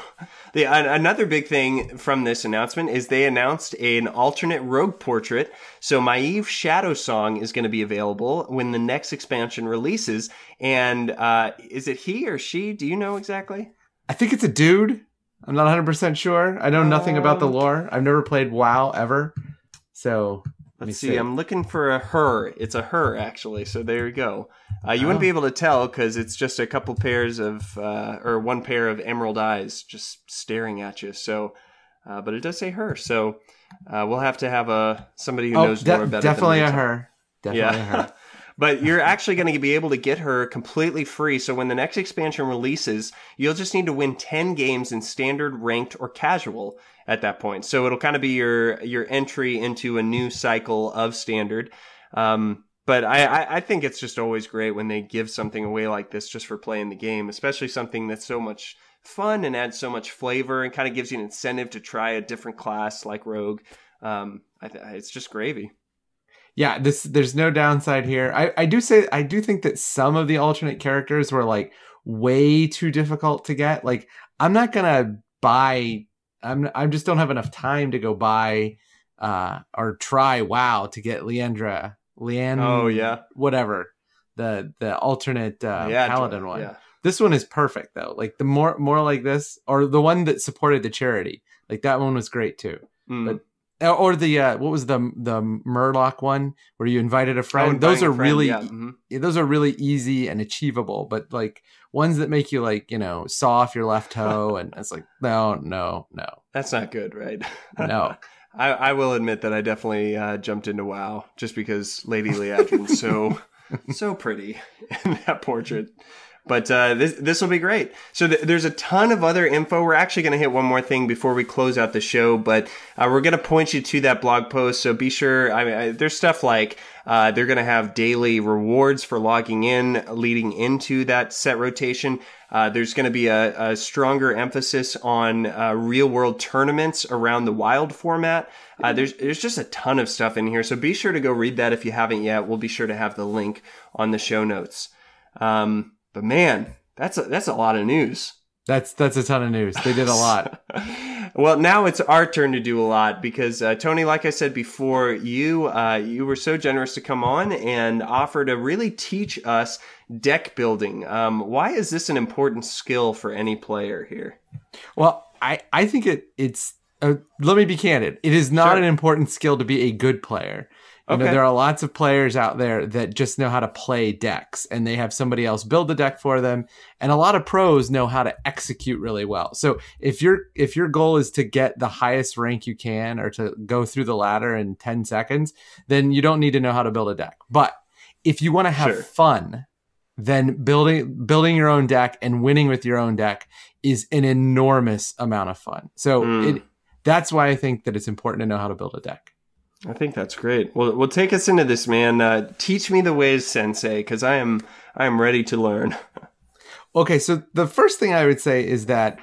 another big thing from this announcement is they announced an alternate rogue portrait. So Maeve Shadow Song is going to be available when the next expansion releases. And is it he or she? Do you know exactly? I think it's a dude. I'm not 100% sure. I know nothing about the lore. I've never played WoW ever. So let's see. I'm looking for a her. It's a her, actually. So there you go. You wouldn't be able to tell because it's just a couple pairs of, or one pair of emerald eyes just staring at you. So, but it does say her. So we'll have to have somebody who knows more about it. Definitely a her. Definitely a her. But you're actually going to be able to get her completely free. So when the next expansion releases, you'll just need to win 10 games in standard, ranked, or casual at that point. So it'll kind of be your entry into a new cycle of standard. But I think it's just always great when they give something away like this just for playing the game, especially something that's so much fun and adds so much flavor and kind of gives you an incentive to try a different class like Rogue. It's just gravy. Yeah, there's no downside here. I do think that some of the alternate characters were like way too difficult to get. Like I'm not gonna buy. I just don't have enough time to go buy or try WoW to get Leandra. Oh yeah, whatever the alternate paladin one. Yeah. This one is perfect though. Like the more like this, or the one that supported the charity. Like that one was great too. But or the what was the Murloc one where you invited a friend? Those are really those are really easy and achievable. But like ones that make you like saw off your left toe, and it's like no. That's not good, right? No. I will admit that I definitely jumped into WoW just because Lady Leandrin's so pretty in that portrait. But this will be great. So there's a ton of other info. We're actually going to hit one more thing before we close out the show, but we're going to point you to that blog post. So be sure. I mean, there's stuff like they're going to have daily rewards for logging in leading into that set rotation. There's going to be a stronger emphasis on real world tournaments around the wild format. There's just a ton of stuff in here. So be sure to go read that if you haven't yet. We'll be sure to have the link on the show notes. But man, that's a lot of news. That's a ton of news. They did a lot. Well, now it's our turn to do a lot because Tony, like I said before, you were so generous to come on and offer to really teach us deck building. Why is this an important skill for any player here? Well, I think it's. Let me be candid. It is not an important skill to be a good player. You know, there are lots of players out there that just know how to play decks and they have somebody else build the deck for them. And a lot of pros know how to execute really well. So if your goal is to get the highest rank you can or to go through the ladder in 10 seconds, then you don't need to know how to build a deck. But if you want to have fun, then building your own deck and winning with your own deck is an enormous amount of fun. So that's why I think that it's important to know how to build a deck. I think that's great. Well, take us into this, man. Teach me the ways, Sensei, because I am ready to learn. Okay, so the first thing I would say is that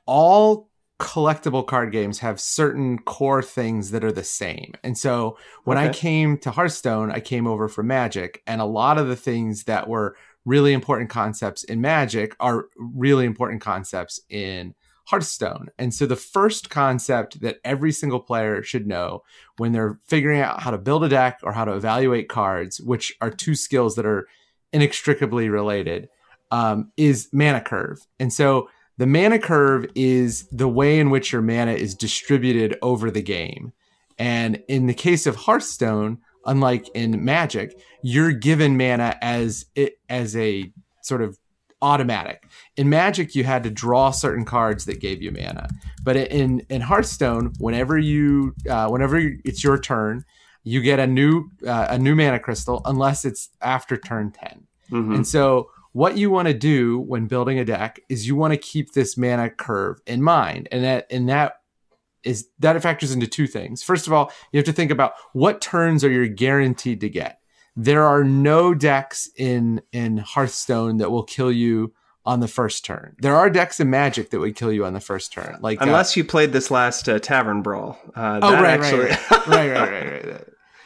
all collectible card games have certain core things that are the same. And so when I came to Hearthstone, I came over from Magic, and a lot of the things that were really important concepts in Magic are really important concepts in Hearthstone. And so the first concept that every single player should know when they're figuring out how to build a deck or how to evaluate cards, which are two skills that are inextricably related, is mana curve. And so the mana curve is the way in which your mana is distributed over the game. And in the case of Hearthstone, unlike in Magic, you're given mana as a sort of automatic. In Magic, you had to draw certain cards that gave you mana. But in Hearthstone, whenever it's your turn, you get a new mana crystal unless it's after turn 10. Mm-hmm. And so what you want to do when building a deck is you want to keep this mana curve in mind. And that is that it factors into two things. First of all, you have to think about what turns are you guaranteed to get. There are no decks in Hearthstone that will kill you on the first turn. There are decks in Magic that would kill you on the first turn, like unless you played this last Tavern Brawl. Right.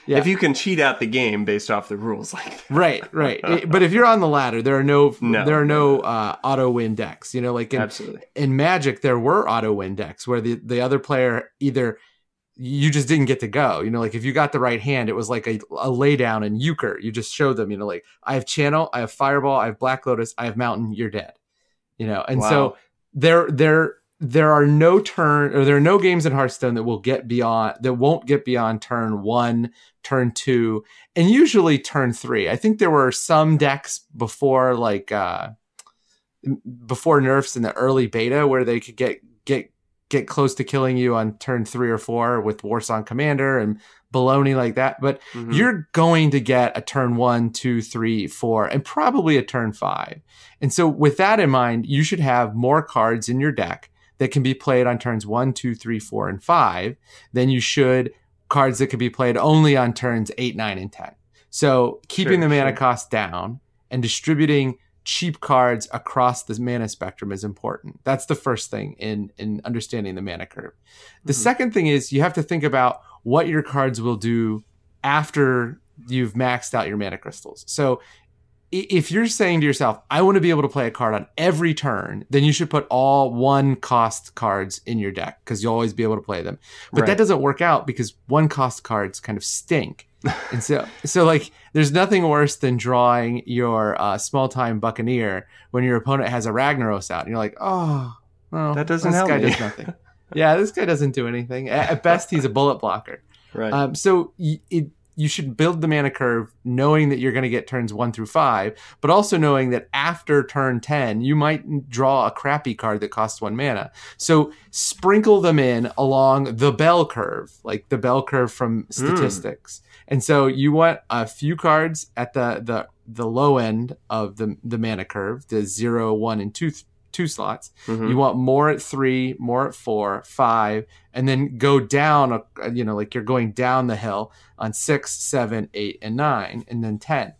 Yeah. If you can cheat out the game based off the rules, like that. Right. But if you're on the ladder, there are no auto win decks. You know, like in Magic, there were auto win decks where the other player either you just didn't get to go. You know, like if you got the right hand, it was like a laydown in Euchre. You just showed them, you know, like I have Channel, I have Fireball, I have Black Lotus, I have Mountain, you're dead. You know, and so there are no games in Hearthstone that won't get beyond turn 1, turn 2, and usually turn 3. I think there were some decks before nerfs in the early beta where they could get close to killing you on turn 3 or 4 with Warsong Commander and baloney like that. But you're going to get a turn 1, 2, 3, 4, and probably a turn 5. And so with that in mind, you should have more cards in your deck that can be played on turns 1, 2, 3, 4, and 5 than you should cards that can be played only on turns 8, 9, and 10. So keeping the mana cost down and distributing cheap cards across the mana spectrum is important. That's the first thing in understanding the mana curve. The second thing is you have to think about what your cards will do after you've maxed out your mana crystals. So if you're saying to yourself, I want to be able to play a card on every turn, then you should put all 1 cost cards in your deck because you'll always be able to play them. But that doesn't work out because 1 cost cards kind of stink. And so like there's nothing worse than drawing your small time Buccaneer when your opponent has a Ragnaros out and you're like, oh, well, that doesn't help me. This guy does nothing. Yeah, this guy doesn't do anything. At best, he's a bullet blocker. Right. So you should build the mana curve knowing that you're going to get turns 1 through 5, but also knowing that after turn 10, you might draw a crappy card that costs 1 mana. So sprinkle them in along the bell curve, like the bell curve from statistics. And so you want a few cards at the low end of the mana curve, the 0, 1, and 2 slots. You want more at 3, more at 4, 5, and then go down, like you're going down the hill on 6, 7, 8, and 9, and then 10.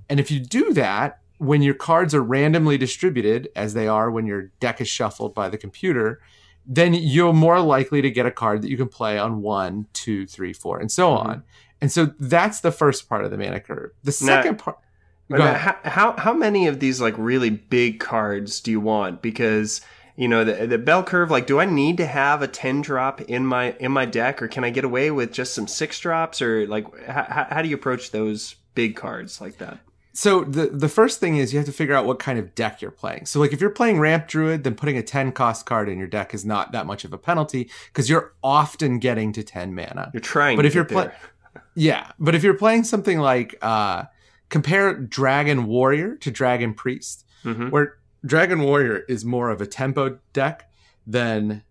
And if you do that, when your cards are randomly distributed, as they are when your deck is shuffled by the computer, then you're more likely to get a card that you can play on 1, 2, 3, 4, and so on. And so that's the first part of the mana curve. The second part... How many of these like really big cards do you want? Because you know the bell curve. Like, do I need to have a 10 drop in my deck, or can I get away with just some 6 drops? Or like, how do you approach those big cards like that? So the first thing is you have to figure out what kind of deck you're playing. So like if you're playing Ramp Druid, then putting a 10 cost card in your deck is not that much of a penalty because you're often getting to 10 mana. You're trying, but to if you're playing, but if you're playing something like compare Dragon Warrior to Dragon Priest, where Dragon Warrior is more of a tempo deck than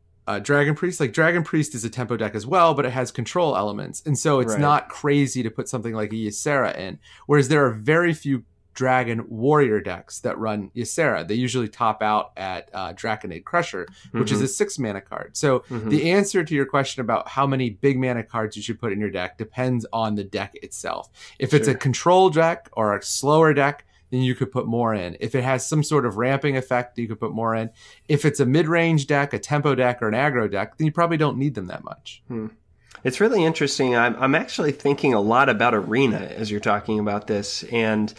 Dragon Priest. Like Dragon Priest is a tempo deck as well, but it has control elements. And so it's not crazy to put something like a Ysera in. Whereas there are very few Dragon Warrior decks that run Ysera. They usually top out at Draconid Crusher, which is a 6 mana card. So the answer to your question about how many big mana cards you should put in your deck depends on the deck itself. If it's a control deck or a slower deck, then you could put more in. If it has some sort of ramping effect, you could put more in. If it's a mid-range deck, a tempo deck, or an aggro deck, then you probably don't need them that much. It's really interesting. I'm actually thinking a lot about Arena as you're talking about this, and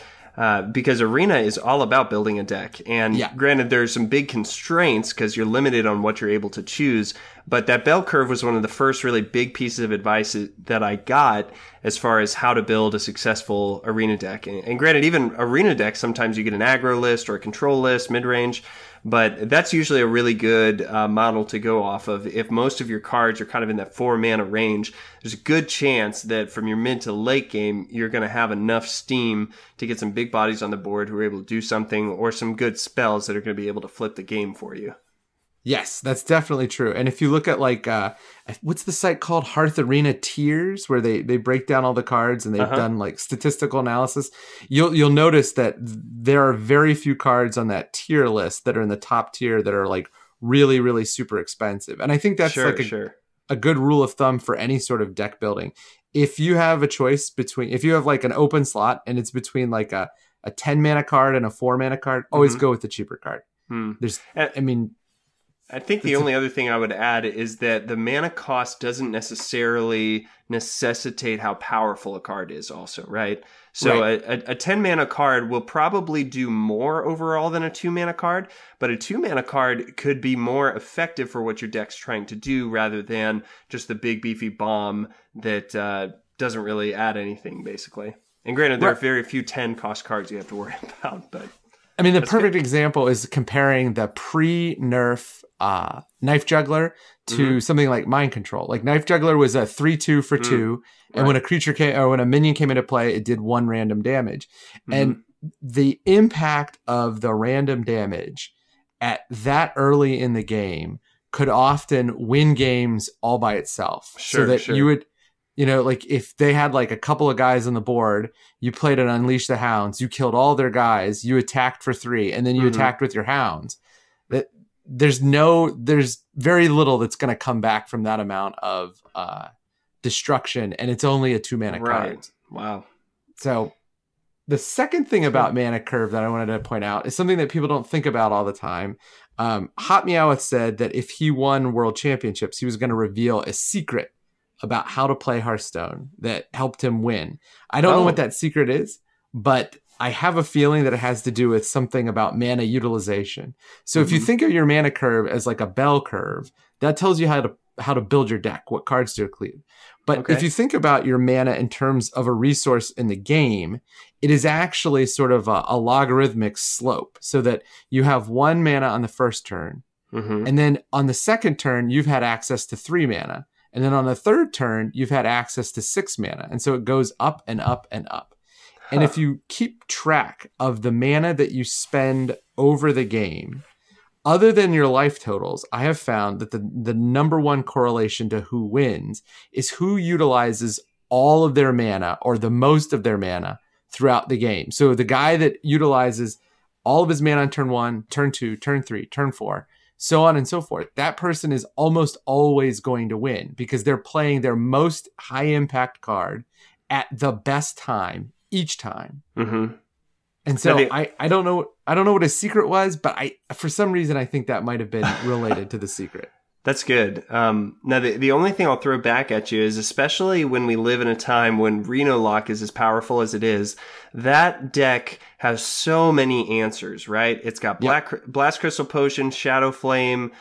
because Arena is all about building a deck. And granted, there's some big constraints because you're limited on what you're able to choose. But that bell curve was one of the first really big pieces of advice that I got as far as how to build a successful Arena deck. And granted, even Arena decks, sometimes you get an aggro list or a control list, mid-range. But that's usually a really good model to go off of. If most of your cards are kind of in that 4 mana range, there's a good chance that from your mid to late game, you're going to have enough steam to get some big bodies on the board who are able to do something, or some good spells that are going to be able to flip the game for you. Yes, that's definitely true. And if you look at like, what's the site called? Hearth Arena Tiers, where they break down all the cards and they've done like statistical analysis. You'll notice that there are very few cards on that tier list that are in the top tier that are like really, really super expensive. And I think that's a good rule of thumb for any sort of deck building. If you have a choice between, if you have like an open slot and it's between like a 10 mana card and a 4 mana card, always go with the cheaper card. I think the only other thing I would add is that the mana cost doesn't necessarily necessitate how powerful a card is also, right? So a 10 mana card will probably do more overall than a 2 mana card, but a 2 mana card could be more effective for what your deck's trying to do rather than just the big beefy bomb that doesn't really add anything, basically. And granted, there are very few 10 cost cards you have to worry about, but... I mean, the perfect example is comparing the pre-nerf Knife Juggler to something like Mind Control. Like Knife Juggler was a 3/2 for 2, and when a creature came or when a minion came into play, it did 1 random damage. And the impact of the random damage at that early in the game could often win games all by itself. You would, you know, like if they had like a couple of guys on the board, you played an Unleash the Hounds, you killed all their guys, you attacked for 3, and then you attacked with your hounds. There's very little that's going to come back from that amount of destruction, and it's only a 2 mana card. Wow. So the second thing about mana curve that I wanted to point out is something that people don't think about all the time. Hot Meowth said that if he won world championships, he was going to reveal a secret about how to play Hearthstone that helped him win. I don't know what that secret is, but I have a feeling that it has to do with something about mana utilization. So if you think of your mana curve as like a bell curve, that tells you how to build your deck, what cards to include. But if you think about your mana in terms of a resource in the game, it is actually sort of a logarithmic slope, so that you have 1 mana on the first turn, and then on the second turn, you've had access to 3 mana. And then on the third turn, you've had access to 6 mana. And so it goes up and up and up. And if you keep track of the mana that you spend over the game, other than your life totals, I have found that the number one correlation to who wins is who utilizes all of their mana or the most of their mana throughout the game. So the guy that utilizes all of his mana on turn 1, turn 2, turn 3, turn 4, so on and so forth, that person is almost always going to win because they're playing their most high impact card at the best time each time. And so I don't know what his secret was, but for some reason I think that might have been related to the secret. That's good. Now, the only thing I'll throw back at you is, especially when we live in a time when Reno Lock is as powerful as it is, that deck has so many answers, right? It's got Blast Crystal Potion, Shadow Flame,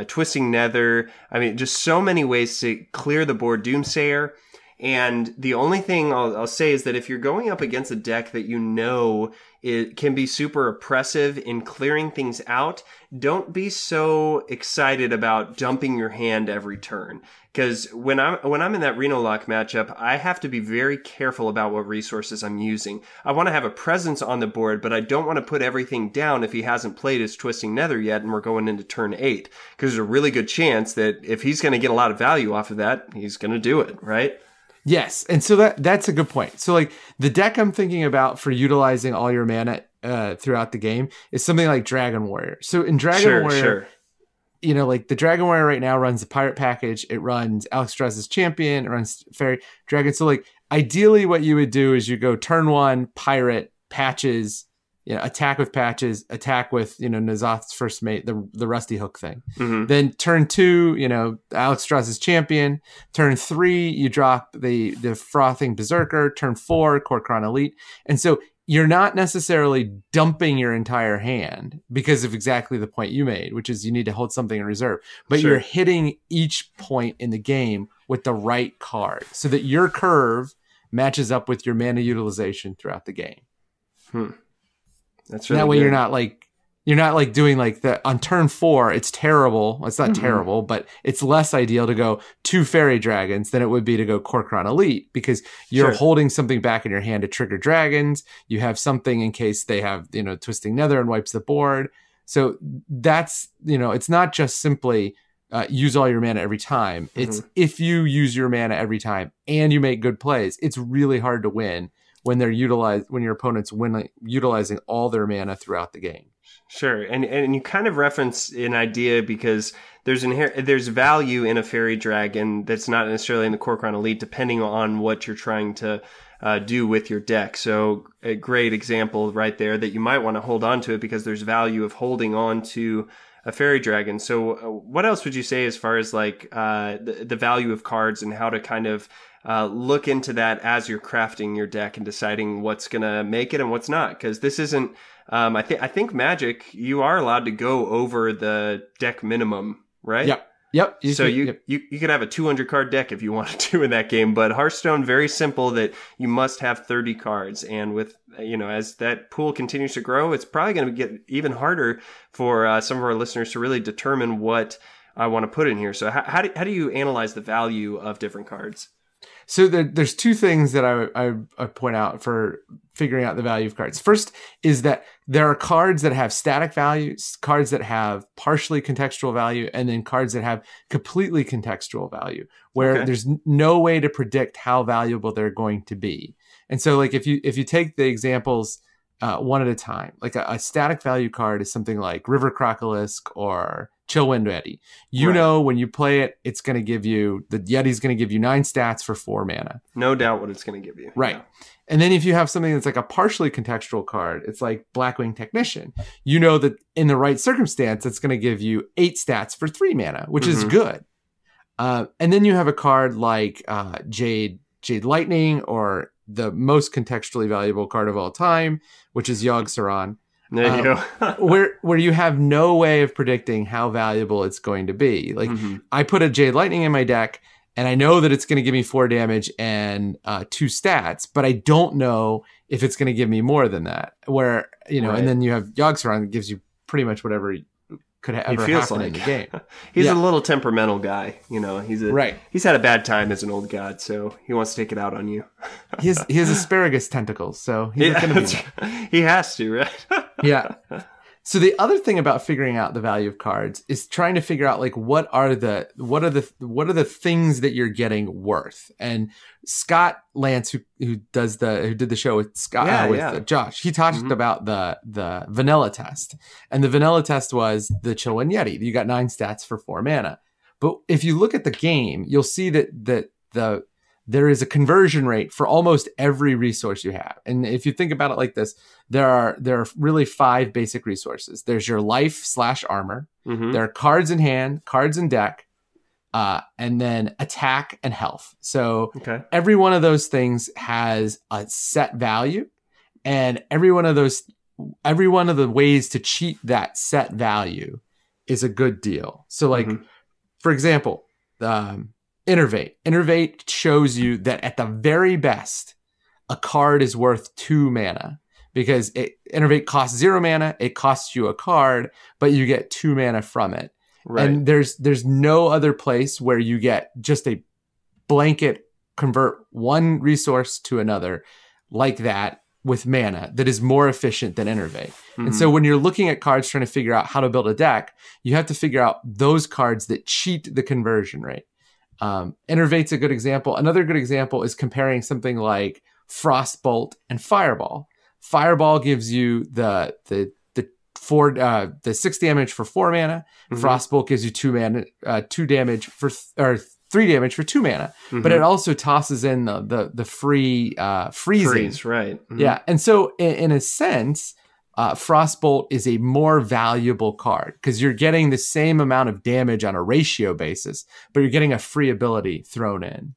Twisting Nether. I mean, just so many ways to clear the board. Doomsayer. And the only thing I'll say is that if you're going up against a deck that you know it can be super oppressive in clearing things out, don't be so excited about dumping your hand every turn. Because when I'm in that Reno Lock matchup, I have to be very careful about what resources I'm using. I want to have a presence on the board, but I don't want to put everything down if he hasn't played his Twisting Nether yet and we're going into turn 8. Because there's a really good chance that if he's going to get a lot of value off of that, he's going to do it, right? Yes, and so that's a good point. So like the deck I'm thinking about for utilizing all your mana throughout the game is something like Dragon Warrior. So in Dragon Warrior, you know, like the Dragon Warrior right now runs the Pirate package. It runs Alexstrasza's Champion. It runs Fairy Dragon. So like ideally what you would do is you go turn 1, Pirate, Patches, you know, attack with Patches, attack with, you know, N'Zoth's First Mate, the Rusty Hook thing. Then turn 2, you know, Alexstrasza's Champion. Turn 3, you drop the Frothing Berserker. Turn 4, Kor'kron Elite. And so you're not necessarily dumping your entire hand because of exactly the point you made, which is you need to hold something in reserve. But you're hitting each point in the game with the right card so that your curve matches up with your mana utilization throughout the game. That's really that way good. you're not like doing like the on turn 4 it's terrible. It's not terrible, but it's less ideal to go 2 Fairy Dragons than it would be to go Kor'kron Elite because you're holding something back in your hand to trigger dragons. You have something in case they have, you know, Twisting Nether and wipes the board. So that's, you know, it's not just simply use all your mana every time. It's if you use your mana every time and you make good plays, it's really hard to win when your opponent's utilizing all their mana throughout the game. Sure, and you kind of reference an idea because there's value in a fairy dragon that's not necessarily in the core crown elite, depending on what you're trying to do with your deck. So a great example right there that you might want to hold on to it because there's value of holding on to a fairy dragon. So what else would you say as far as like the value of cards and how to kind of look into that as you're crafting your deck and deciding what's going to make it and what's not? Because this isn't, I think Magic, you are allowed to go over the deck minimum, right? Yep. You could have a 200 card deck if you wanted to in that game, but Hearthstone, very simple that you must have 30 cards. And with, as that pool continues to grow, it's probably going to get even harder for some of our listeners to really determine what I want to put in here. So how do you analyze the value of different cards? So there's two things that I point out for figuring out the value of cards. First is that there are cards that have static values, cards that have partially contextual value, and then cards that have completely contextual value, where there's no way to predict how valuable they're going to be. And so like if you take the examples one at a time, like a static value card is something like River Crocolisk or Chillwind Yeti. You know when you play it, it's going to give you, the Yeti's going to give you 9 stats for 4 mana. No doubt what it's going to give you. Right. Yeah. And then if you have something that's like a partially contextual card, it's like Blackwing Technician. You know that in the right circumstance, it's going to give you 8 stats for 3 mana, which is good. And then you have a card like Jade Lightning, or the most contextually valuable card of all time, which is Yogg-Saron. There you go. where you have no way of predicting how valuable it's going to be. Like I put a Jade Lightning in my deck and I know that it's going to give me 4 damage and 2 stats, but I don't know if it's going to give me more than that. Where, and then you have Yogg-Saron that gives you pretty much whatever could ever happen in the game. He's a little temperamental guy. He's had a bad time as an old god, so he wants to take it out on you. he has asparagus tentacles, so he's going to be that. He has to, right? Yeah. So the other thing about figuring out the value of cards is trying to figure out like what are the things that you're getting worth. And Scott Lance, who did the show with Scott Josh, he talked about the vanilla test, and the vanilla test was the Chillwind Yeti. You got 9 stats for 4 mana, but if you look at the game, you'll see that there is a conversion rate for almost every resource you have. And if you think about it like this, there are really 5 basic resources. There's your life/armor. There are cards in hand, cards in deck, and then attack and health. So every one of those things has a set value, and every one of the ways to cheat that set value is a good deal. So like, for example, Innervate. Innervate shows you that at the very best, a card is worth 2 mana because Innervate costs 0 mana. It costs you a card, but you get 2 mana from it. Right. And there's no other place where you get just a blanket convert one resource to another like that with mana that is more efficient than Innervate. And so when you're looking at cards trying to figure out how to build a deck, you have to figure out those cards that cheat the conversion rate. Innervate's a good example. Another good example is comparing something like Frostbolt and Fireball. Fireball gives you the 6 damage for 4 mana. Frostbolt gives you 2 damage for 3 damage for 2 mana. But it also tosses in the free freezing. Freeze, right? Yeah, and so in a sense, Frostbolt is a more valuable card because you're getting the same amount of damage on a ratio basis, but you're getting a free ability thrown in.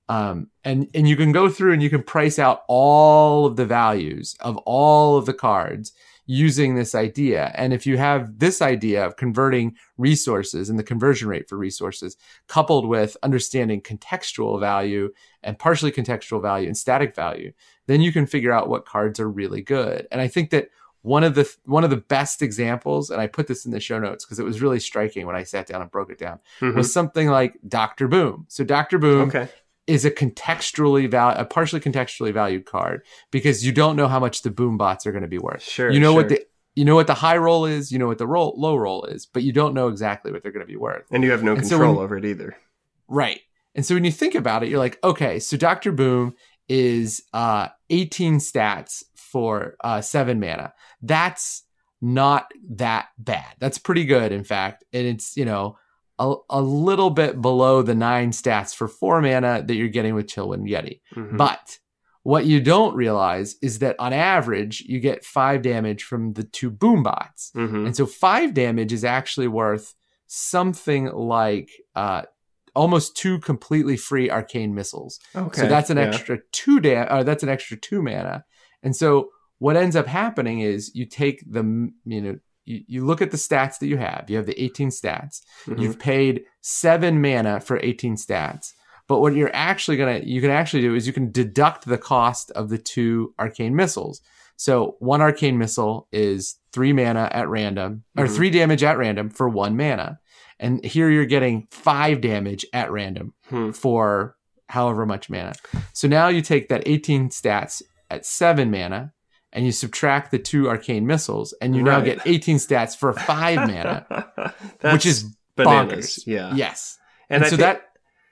And you can go through and you can price out all of the values of all of the cards using this idea. And if you have this idea of converting resources and the conversion rate for resources, coupled with understanding contextual value and partially contextual value and static value, then you can figure out what cards are really good. And I think that one of the best examples, and I put this in the show notes because it was really striking when I sat down and broke it down, was something like Dr. Boom. So Dr. Boom is a partially contextually valued card because you don't know how much the boom bots are going to be worth. You know what the high roll is, you know what the low roll is, but you don't know exactly what they're going to be worth. And you have no control over it either. Right. And so when you think about it, you're like, okay, so Dr. Boom is 18 stats for 7 mana. That's not that bad. That's pretty good, in fact. And it's, a little bit below the 9 stats for 4 mana that you're getting with Chillwind Yeti. Mm-hmm. But what you don't realize is that on average, you get 5 damage from the 2 boom bots. Mm-hmm. And so 5 damage is actually worth something like almost 2 completely free arcane missiles. Okay. So that's an extra 2 mana. And so what ends up happening is you take you look at the stats that you have. You have the 18 stats. Mm-hmm. You've paid 7 mana for 18 stats. But what you can actually do is you can deduct the cost of the 2 arcane missiles. So 1 arcane missile is 3 mana at random, or 3 damage at random for 1 mana. And here you're getting 5 damage at random for however much mana. So now you take that 18 stats at 7 mana, and you subtract the 2 arcane missiles, and you now get 18 stats for 5 mana, which is bananas. bonkers. Yeah. Yes. And so that,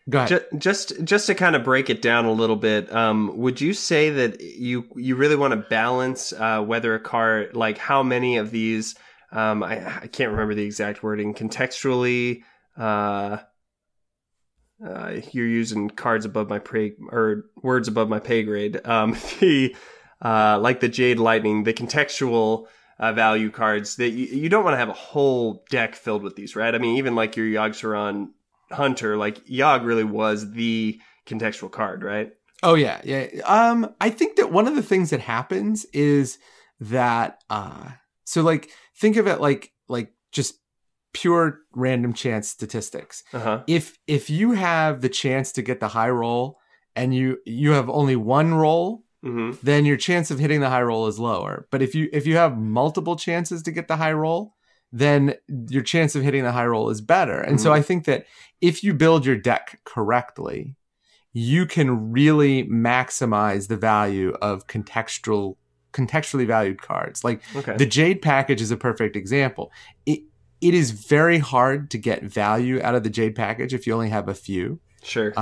go ahead. Just to kind of break it down a little bit, would you say that you really want to balance whether a card, like how many of these, I can't remember the exact wording, contextually, you're using cards above my words above my pay grade. Like the Jade Lightning, the contextual value cards that you don't want to have a whole deck filled with these, right? I mean, even like your Yogg-Saron Hunter, like Yogg really was the contextual card, right? Oh yeah. I think that one of the things that happens is that so like think of it like just pure random chance statistics. Uh-huh. If you have the chance to get the high roll and you have only 1 roll, then your chance of hitting the high roll is lower. But if you have multiple chances to get the high roll, then your chance of hitting the high roll is better. And so I think that if you build your deck correctly, you can really maximize the value of contextually valued cards. Like the Jade package is a perfect example. It is very hard to get value out of the Jade package if you only have a few. Sure.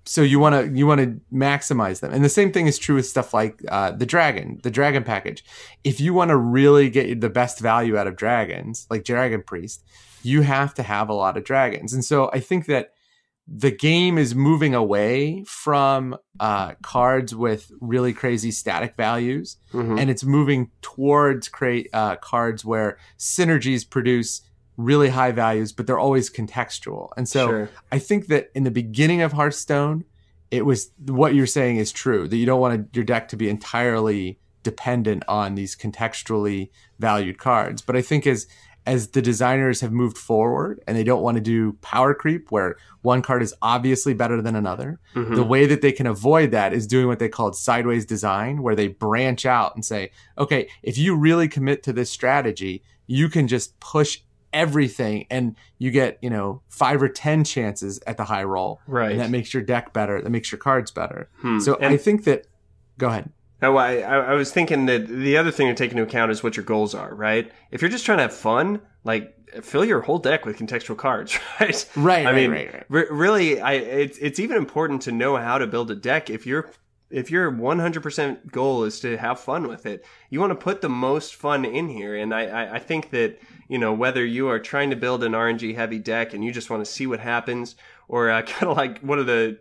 So you want to maximize them. And the same thing is true with stuff like the dragon package. If you want to really get the best value out of dragons, like Dragon Priest, you have to have a lot of dragons. And so I think that the game is moving away from cards with really crazy static values, and it's moving towards cards where synergies produce really high values, but they're always contextual. And so I think that in the beginning of Hearthstone, it was what you're saying is true, that you don't want your deck to be entirely dependent on these contextually valued cards. But I think as the designers have moved forward and they don't want to do power creep where one card is obviously better than another, the way that they can avoid that is doing what they call sideways design, where they branch out and say, okay, if you really commit to this strategy, you can just push everything and you get 5 or 10 chances at the high roll, right? And that makes your deck better, that makes your cards better. So I think that go ahead. Oh, I was thinking that the other thing to take into account is what your goals are, right? If you're just trying to have fun, like fill your whole deck with contextual cards, right? Right. Really, it's even important to know how to build a deck. If your 100% goal is to have fun with it, you want to put the most fun in here. And I think that, whether you are trying to build an RNG heavy deck and you just want to see what happens, or kind of like one of the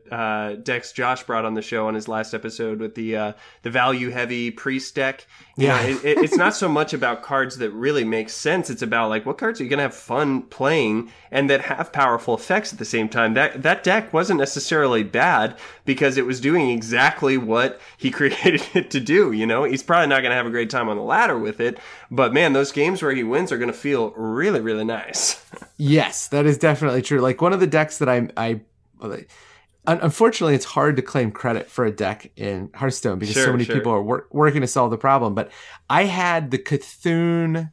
decks Josh brought on the show on his last episode with the value heavy priest deck. It's not so much about cards that really make sense. It's about like what cards are you going to have fun playing and that have powerful effects at the same time. That deck wasn't necessarily bad because it was doing exactly what he created it to do. He's probably not going to have a great time on the ladder with it, but man, those games where he wins are going to feel really, really nice. Yes, that is definitely true. Like one of the decks that unfortunately, it's hard to claim credit for a deck in Hearthstone because so many people are working to solve the problem. But I had the Cthulhu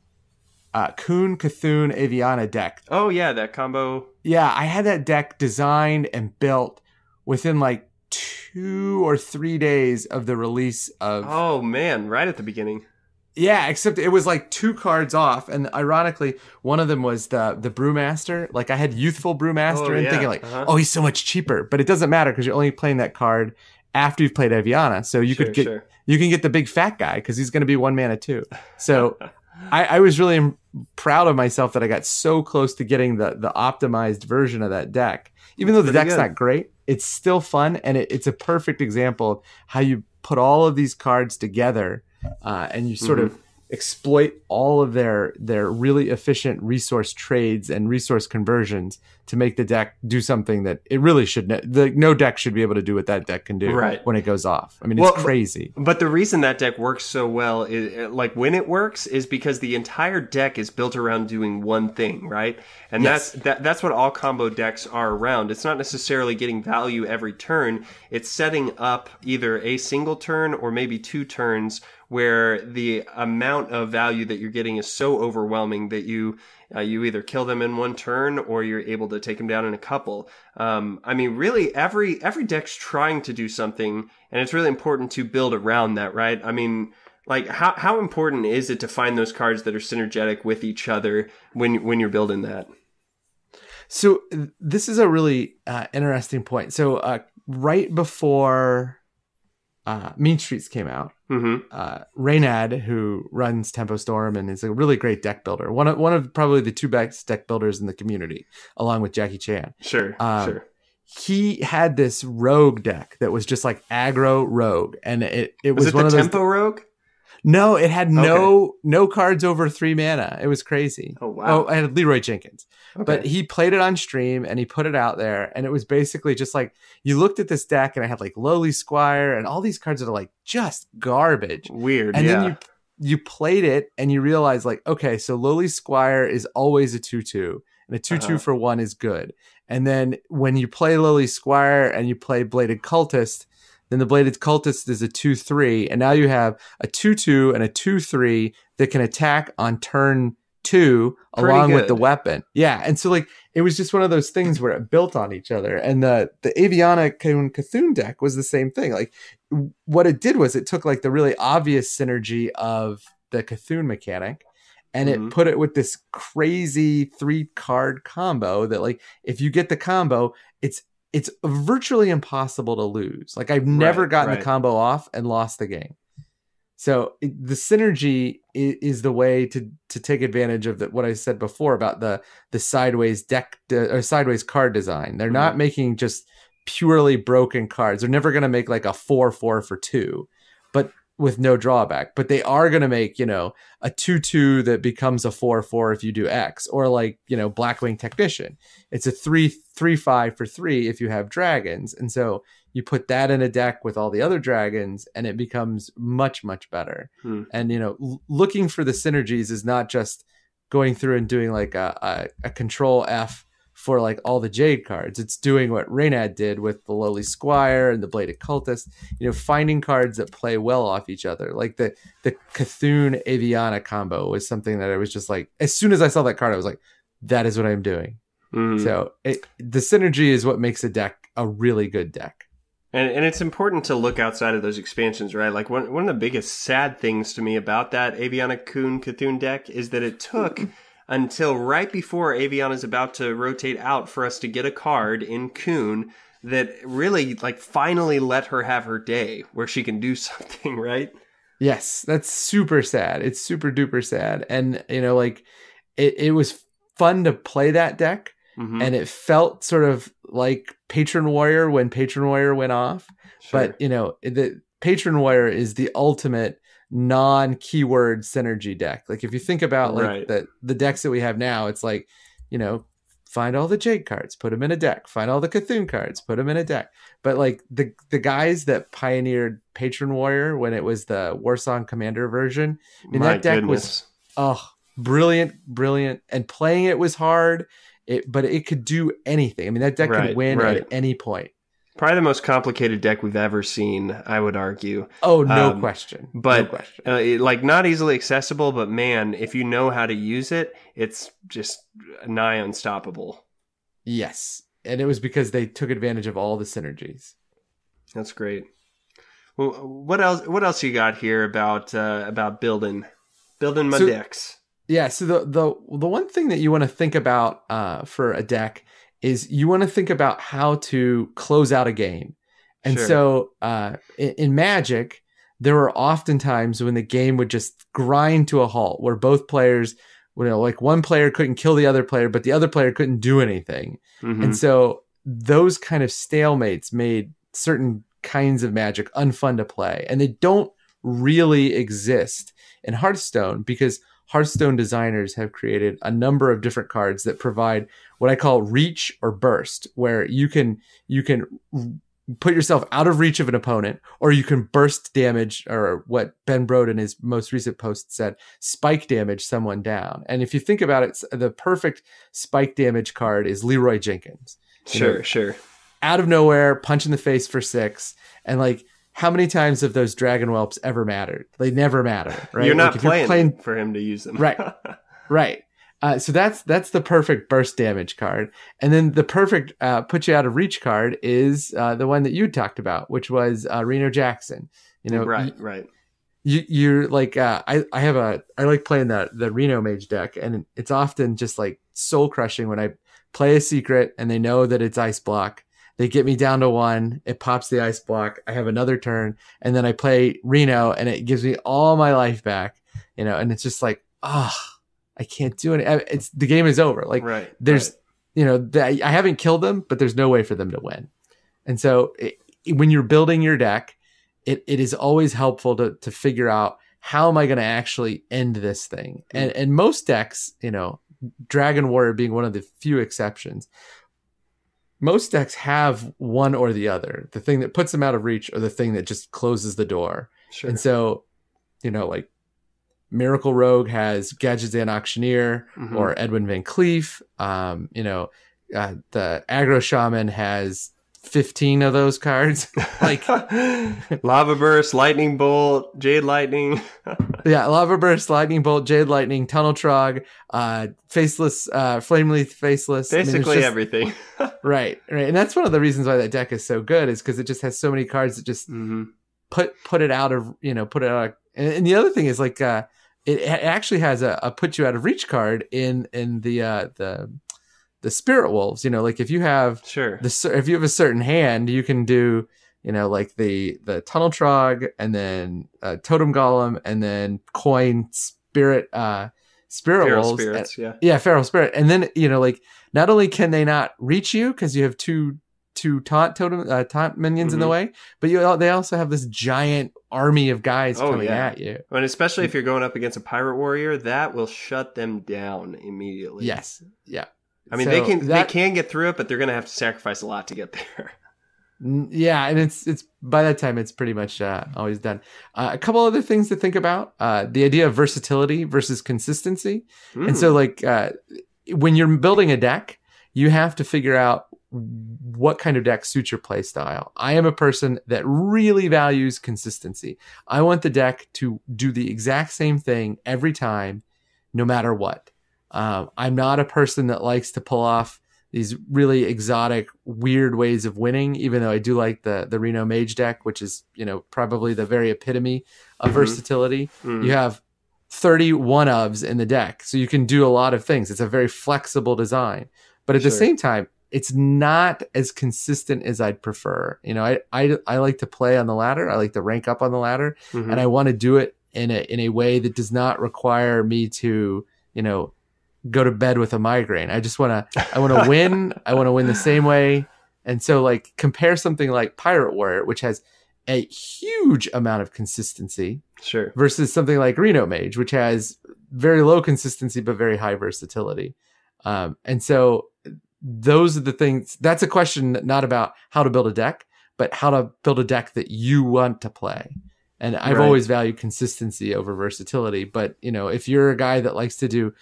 Aviana deck. Oh yeah, that combo. Yeah, I had that deck designed and built within like 2 or 3 days of the release of. Oh man, right at the beginning. Yeah, except it was like 2 cards off, and ironically, one of them was the Brewmaster. Like I had Youthful Brewmaster and thinking like, oh, he's so much cheaper, but it doesn't matter because you're only playing that card after you've played Aviana, so you can get the big fat guy because he's going to be 1 mana too. So I was really proud of myself that I got so close to getting the optimized version of that deck. Even though the deck's not great, it's still fun, and it's a perfect example of how you put all of these cards together, and you sort of exploit all of their really efficient resource trades and resource conversions to make the deck do something that it really should. No deck should be able to do what that deck can do when it goes off. I mean, it's crazy. But the reason that deck works so well is, like, when it works, is because the entire deck is built around doing one thing, right? And that's what all combo decks are around. It's not necessarily getting value every turn. It's setting up either a single turn or maybe 2 turns where the amount of value that you're getting is so overwhelming that you either kill them in 1 turn or you're able to take them down in a couple. I mean, really, every deck's trying to do something, and it's really important to build around that, right? I mean, like, how important is it to find those cards that are synergetic with each other when you're building that? So this is a really interesting point. So right before Mean Streets came out, Reynad, who runs Tempo Storm and is a really great deck builder, one of probably the 2 best deck builders in the community, along with Jackie Chan. Sure. He had this rogue deck that was just like aggro rogue, and it was one the of those Tempo rogue? No, it had no cards over 3 mana. It was crazy. Oh, wow. Oh, I had Leroy Jenkins. Okay. But he played it on stream and he put it out there, and it was basically just like, you looked at this deck and I had like Lowly Squire and all these cards that are like just garbage. Weird. And then you played it and you realize, like, okay, so Lowly Squire is always a 2/2, and a 2/2 for 1 is good. And then when you play Lowly Squire and you play Bladed Cultist, then the Bladed Cultist is a 2/3, and now you have a 2/2 and a 2/3 that can attack on turn 2 along with the weapon. Yeah, and so like it was just one of those things where it built on each other. And the Aviana Cthulhu deck was the same thing. Like, what it did was it took like the really obvious synergy of the Cthulhu mechanic, and it put it with this crazy 3-card combo that, like, if you get the combo, it's virtually impossible to lose. Like, I've never gotten the combo off and lost the game. So the synergy is the way to take advantage of what I said before about the sideways deck or sideways card design. They're not making just purely broken cards. They're never going to make like a 4/4 for 2, but with no drawback. But they are going to make, a 2/2 that becomes a 4/4 if you do X, or like, Blackwing Technician. It's a 3/5 for 3 if you have dragons. And so you put that in a deck with all the other dragons, and it becomes much, much better. And, looking for the synergies is not just going through and doing like a control F for like all the Jade cards. It's doing what Reynad did with the Lowly Squire and the Bladed Cultist, finding cards that play well off each other. Like the Cthulhu Aviana combo was something that I was just like, as soon as I saw that card, I was like, that is what I'm doing. So the synergy is what makes a deck a really good deck. And it's important to look outside of those expansions, right? Like one of the biggest sad things to me about that Aviana Cthulhu deck is that it took until right before Aviana's about to rotate out for us to get a card in Kuhn that really, like, finally let her have her day where she can do something, right? Yes, that's super sad. It's super duper sad. And, like, it was fun to play that deck. And it felt sort of like Patron Warrior when Patron Warrior went off. But, the Patron Warrior is the ultimate non-keyword synergy deck. Like, if you think about like the decks that we have now, it's like, find all the Jade cards, put them in a deck. Find all the Cthulhu cards, put them in a deck. But like the was that pioneered Patron Warrior when it was the Warsong Commander version, I mean, that deck was brilliant. And playing it was hard. But it could do anything. I mean, that deck could win at any point. Probably the most complicated deck we've ever seen, I would argue. Oh, no question. But no question. Like, not easily accessible, but man, if you know how to use it, it's just nigh unstoppable. Yes. And it was because they took advantage of all the synergies. That's great. Well, what else you got here about building my decks? Yeah, so the one thing that you want to think about for a deck is you want to think about how to close out a game. And so in Magic, there were often times when the game would just grind to a halt, where both players, like one player couldn't kill the other player, but the other player couldn't do anything. Mm-hmm. And so those kind of stalemates made certain kinds of Magic unfun to play. And they don't really exist in Hearthstone, because Hearthstone designers have created a number of different cards that provide what I call reach or burst, where you can put yourself out of reach of an opponent, or you can burst damage, or what Ben Brode in his most recent post said, spike damage someone down. And if you think about it, the perfect spike damage card is Leroy Jenkins. Sure. Out of nowhere, punch in the face for 6. And like, how many times have those Dragon Whelps ever mattered? They never matter, right? You're not like playing for him to use them. Right. So that's the perfect burst damage card. And then the perfect put you out of reach card is the one that you talked about, which was Reno Jackson. Right. You're like, I like playing the Reno Mage deck, and it's often just like soul crushing when I play a secret and they know that it's ice block. They get me down to 1. It pops the ice block. I have another turn, and then I play Reno, and it gives me all my life back. And it's just like, I can't do it. The game is over. Like, there's, I haven't killed them, but there's no way for them to win. And so when you're building your deck, it is always helpful to figure out, how am I going to actually end this thing? And most decks, Dragon Warrior being one of the few exceptions, most decks have one or the other, the thing that puts them out of reach or the thing that just closes the door. Sure. And so, like Miracle Rogue has Gadgetzan Auctioneer or Edwin Van Cleef. The Aggro Shaman has 15 of those cards. Like Lava Burst, Lightning Bolt, Jade Lightning. Yeah, Lava Burst, Lightning Bolt, Jade Lightning, Tunnel Trog, Faceless, Flameleaf Faceless. Basically everything. Right. And that's one of the reasons why that deck is so good, is because it just has so many cards that just put it out of, put it out. And the other thing is like, it actually has a put you out of reach card in the Spirit Wolves. Like if you have if you have a certain hand, you can do like the Tunnel Trog, and then Totem Golem, and then coin Spirit Feral Wolves. Spirits, Feral Spirit, and then like not only can they not reach you because you have two taunt minions in the way, but they also have this giant army of guys coming at you. And especially if you're going up against a Pirate Warrior, that will shut them down immediately. Yes. Yeah. I mean, they can get through it, but they're going to have to sacrifice a lot to get there. Yeah, and it's by that time it's pretty much always done. A couple other things to think about: the idea of versatility versus consistency. And so, like when you're building a deck, you have to figure out what kind of deck suits your play style. I am a person that really values consistency. I want the deck to do the exact same thing every time, no matter what. I'm not a person that likes to pull off these really exotic, weird ways of winning, even though I do like the Reno Mage deck, which is, probably the very epitome of versatility. You have 30 one-ofs in the deck, so you can do a lot of things. It's a very flexible design. But at the same time, it's not as consistent as I'd prefer. I like to play on the ladder. I like to rank up on the ladder, and I want to do it in a way that does not require me to, go to bed with a migraine. I want to win. I want to win the same way. And so like compare something like Pirate Warrior, which has a huge amount of consistency, versus something like Reno Mage, which has very low consistency, but very high versatility. And so those are the things. That's a question not about how to build a deck, but how to build a deck that you want to play. And I've always valued consistency over versatility. But, if you're a guy that likes to do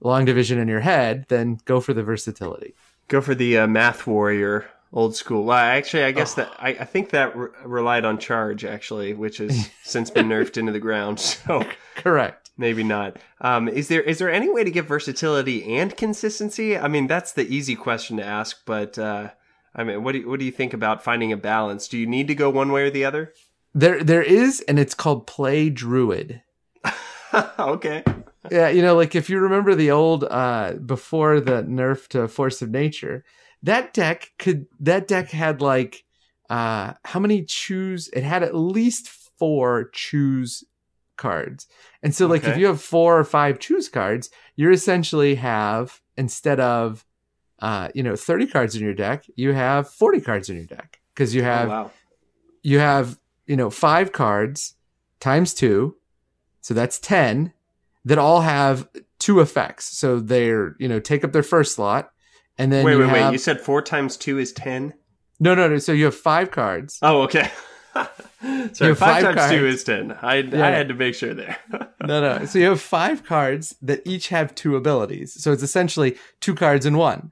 long division in your head, then go for the versatility. Go for the Math Warrior, old school. Well, actually, I guess that I think that relied on charge, actually, which has since been nerfed into the ground. So correct. Maybe not. Is there any way to get versatility and consistency? I mean, that's the easy question to ask. But what do you think about finding a balance? Do you need to go one way or the other? There is, and it's called Play Druid. Okay. Yeah, like if you remember the old before the nerf to Force of Nature, that deck had like how many choose? It had at least 4 choose cards. And so like if you have 4 or 5 choose cards, you essentially have, instead of 30 cards in your deck, you have 40 cards in your deck, because you have you have 5 cards times 2, so that's 10, that all have 2 effects. So they're take up their first slot, and then wait, you said 4 times 2 is 10? No, so you have 5 cards. Oh, okay. Sorry, 5 times cards. 2 is 10. I had to make sure there. No. So you have 5 cards that each have 2 abilities. So it's essentially 2 cards in 1.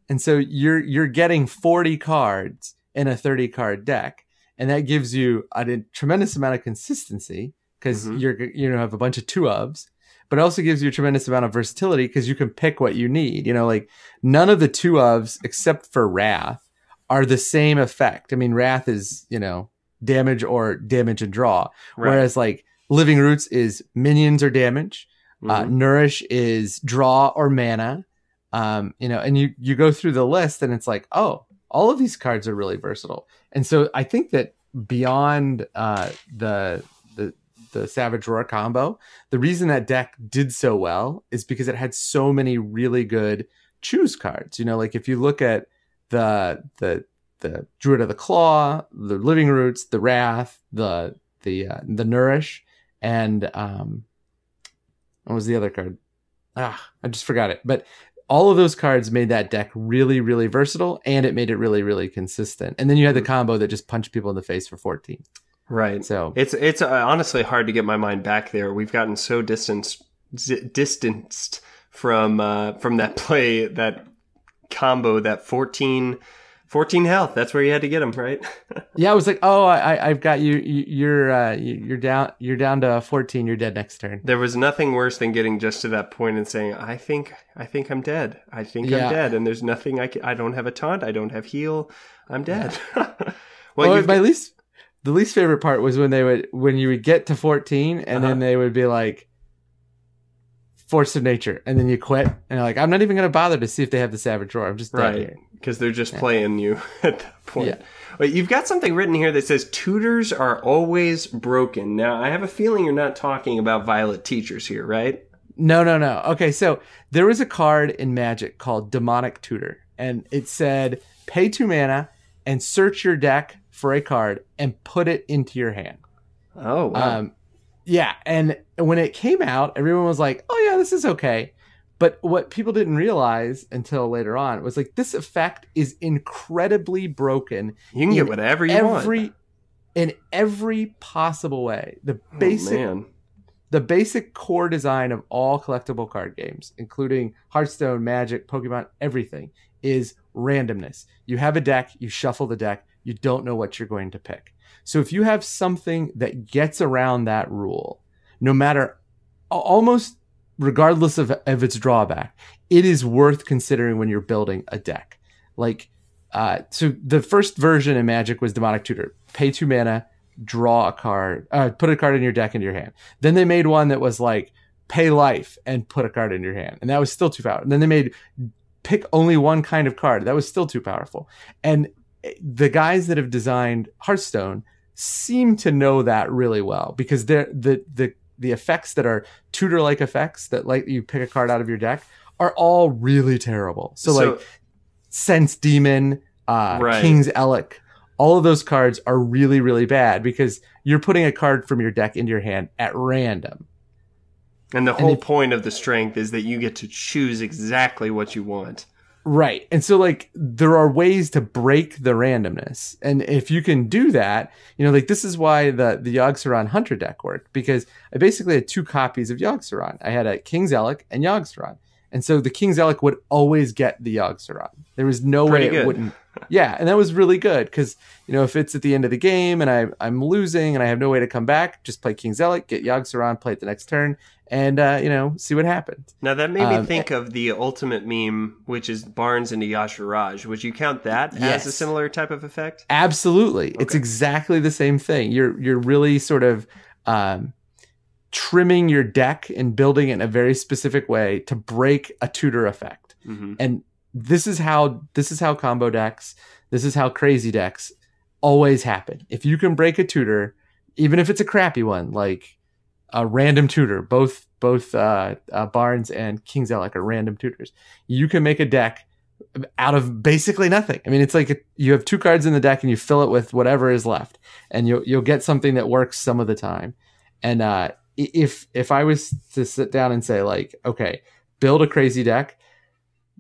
And so you're getting 40 cards in a 30 card deck, and that gives you a tremendous amount of consistency, because you have a bunch of 2-ofs, but it also gives you a tremendous amount of versatility, because you can pick what you need. Like none of the 2-ofs except for Wrath are the same effect. I mean, Wrath is damage or damage and draw, whereas like Living Roots is minions or damage. Nourish is draw or mana. And you go through the list, and it's like, oh, all of these cards are really versatile. And so I think that beyond the Savage Roar combo, the reason that deck did so well is because it had so many really good choose cards. Like if you look at the Druid of the Claw, the Living Roots, the Wrath, the Nourish, and what was the other card? I just forgot it. But all of those cards made that deck really, really versatile, and it made it really, really consistent. And then you had the combo that just punched people in the face for 14. Right. So it's honestly hard to get my mind back there. We've gotten so distanced from that play, that combo, that 14 health. That's where you had to get him, right? Yeah, I was like, oh, I've got you. You're down to 14. You're dead next turn. There was nothing worse than getting just to that point and saying, I think I'm dead. I'm dead, and there's nothing I don't have a taunt. I don't have heal. I'm dead. The least favorite part was when you would get to 14, and then they would be like, Force of Nature, and then you quit, and you're like, I'm not even going to bother to see if they have the Savage Roar. I'm just dead here. Because they're just playing you at that point. Yeah. But you've got something written here that says tutors are always broken. Now, I have a feeling you're not talking about Violet Teachers here, right? No. Okay, so there was a card in Magic called Demonic Tutor, and it said, pay 2 mana and search your deck for a card and put it into your hand. Oh, wow. Yeah, and when it came out, everyone was like, oh yeah, this is okay. But what people didn't realize until later on was like, this effect is incredibly broken. You can get whatever you want. In every possible way. The basic core design of all collectible card games, including Hearthstone, Magic, Pokemon, everything, is randomness. You have a deck, you shuffle the deck, you don't know what you're going to pick. So if you have something that gets around that rule, no matter, almost regardless of its drawback, it is worth considering when you're building a deck. So the first version in Magic was Demonic Tutor. Pay 2 mana, draw a card, put a card in your deck into your hand. Then they made one that was like, pay life and put a card in your hand. And that was still too powerful. And then they made pick only one kind of card. That was still too powerful. And the guys that have designed Hearthstone seem to know that really well, because the effects that are tutor-like effects that like you pick a card out of your deck are all really terrible. So like Sense Demon, King's Elec, all of those cards are really, really bad because you're putting a card from your deck into your hand at random. And the whole point of the strength is that you get to choose exactly what you want. Right. And so like there are ways to break the randomness. And if you can do that, like this is why the Yogg-Saron Hunter deck worked, because I basically had 2 copies of Yogg-Saron. I had a King's Elec and Yogg-Saron. And so the King's Elec would always get the Yogg-Saron. There was no way it wouldn't. Yeah. And that was really good because, if it's at the end of the game and I'm losing and I have no way to come back, just play King's Elec, get Yogg-Saron, play it the next turn, and, see what happens. Now, that made me think of the ultimate meme, which is Barnes into Yasharaj. Would you count that as a similar type of effect? Absolutely. Okay. It's exactly the same thing. You're really sort of trimming your deck and building it in a very specific way to break a tutor effect. Mm-hmm. And this is how combo decks, this is how crazy decks always happen. If you can break a tutor, even if it's a crappy one, like a random tutor, both Barnes and King's Alec are random tutors. You can make a deck out of basically nothing. I mean, it's like you have 2 cards in the deck and you fill it with whatever is left, and you'll get something that works some of the time. And if I was to sit down and say, like, okay, build a crazy deck,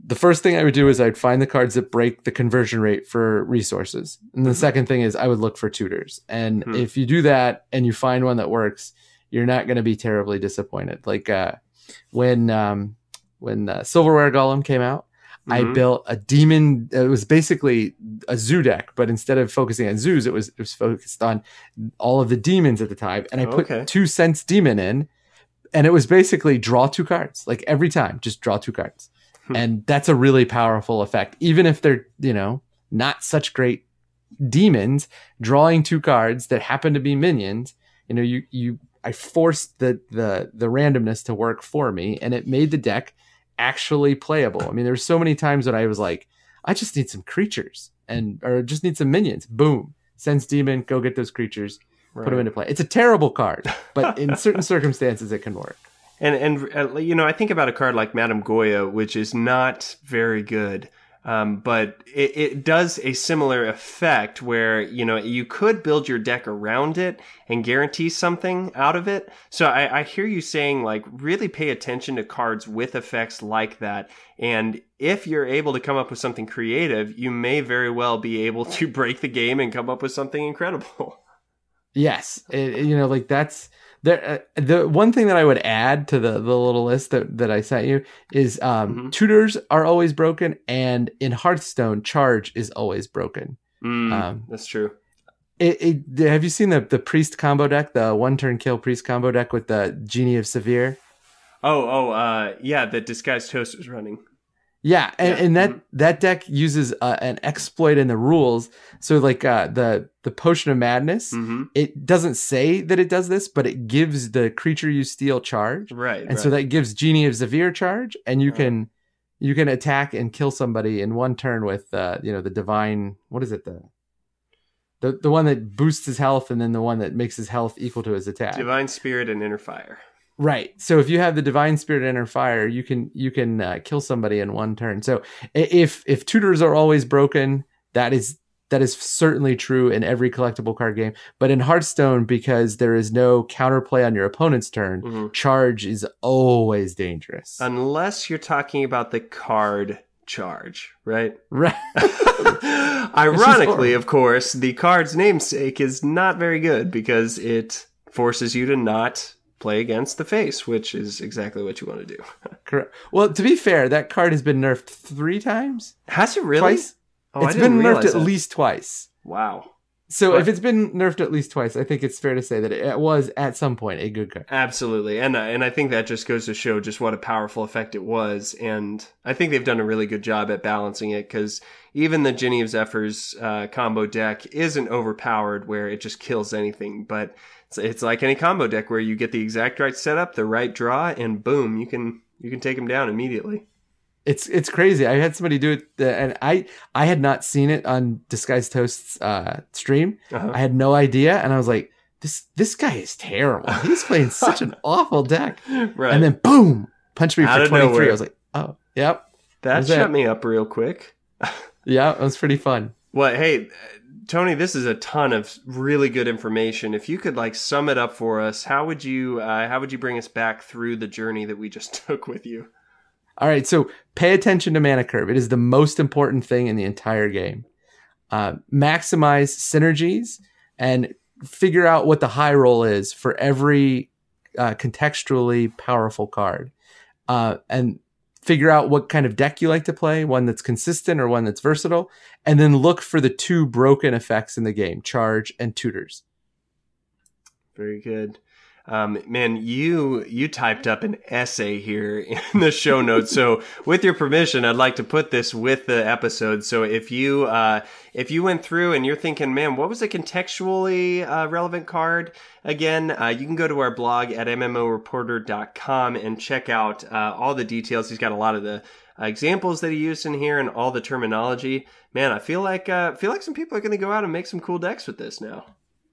the first thing I would do is I'd find the cards that break the conversion rate for resources. And the second thing is I would look for tutors. And if you do that and you find one that works, you're not going to be terribly disappointed. Like when Silverware Golem came out, I built a demon. It was basically a zoo deck, but instead of focusing on zoos, it was focused on all of the demons at the time. And I put 2 Sense Demon in, and it was basically draw 2 cards. Like every time, just draw 2 cards. And that's a really powerful effect. Even if they're, not such great demons, drawing 2 cards that happen to be minions, I forced the randomness to work for me, and it made the deck actually playable. I mean, there's so many times that I was like, I just need some creatures or just need some minions. Boom. Sense Demon, go get those creatures, put them into play. It's a terrible card, but in certain circumstances, it can work. And I think about a card like Madame Goya, which is not very good. But it does a similar effect where, you could build your deck around it and guarantee something out of it. So I hear you saying, like, really pay attention to cards with effects like that. And if you're able to come up with something creative, you may very well be able to break the game and come up with something incredible. Yes. That's... the one thing that I would add to the little list that I sent you is tutors are always broken, and in Hearthstone, charge is always broken. That's true. Have you seen the priest combo deck, the 1-turn kill priest combo deck with the Genie of Severe? Yeah, the Disguised Toast is running. Yeah, and that deck uses an exploit in the rules. So like the Potion of Madness, it doesn't say that it does this, but it gives the creature you steal charge. Right. And so that gives Genie of Severe charge, and you can attack and kill somebody in 1 turn with the divine, what is it, the one that boosts his health, and then the one that makes his health equal to his attack. Divine Spirit and Inner Fire. Right. So if you have the Divine Spirit and Inner Fire, you can kill somebody in 1 turn. So if tutors are always broken, that is certainly true in every collectible card game. But in Hearthstone, because there is no counterplay on your opponent's turn, charge is always dangerous. Unless you're talking about the card charge, right? Right. Ironically, of course, the card's namesake is not very good because it forces you to not play against the face, which is exactly what you want to do. Correct. Well, to be fair, that card has been nerfed 3 times. Has it really? Twice? Oh, it's been nerfed at least twice. Wow. So if it's been nerfed at least twice, I think it's fair to say that it was at some point a good card. Absolutely. And I think that just goes to show just what a powerful effect it was. And I think they've done a really good job at balancing it, because even the Ginny of Zephyrs combo deck isn't overpowered where it just kills anything. But it's like any combo deck where you get the exact right setup, the right draw, and boom, you can take them down immediately. It's crazy. I had somebody do it, and I had not seen it on Disguised Toast's stream. I had no idea, and I was like, this guy is terrible. He's playing such an awful deck. Right. And then boom, punched me Out for 23. nowhere. I was like, oh, yep. That shut me up real quick. Yeah, it was pretty fun. Well, hey, Tony, this is a ton of really good information. If you could sum it up for us, how would you bring us back through the journey that we just took with you? All right, so pay attention to mana curve. It is the most important thing in the entire game. Maximize synergies and figure out what the high roll is for every contextually powerful card. And figure out what kind of deck you like to play, one that's consistent or one that's versatile, and then look for the 2 broken effects in the game, charge and tutors. Very good. Man, you typed up an essay here in the show notes. So with your permission, I'd like to put this with the episode. So if you went through and you're thinking, man, what was a contextually relevant card? Again, you can go to our blog at MMOreporter.com and check out all the details. He's got a lot of the examples that he used in here and all the terminology. Man, I feel like some people are going to go out and make some cool decks with this now.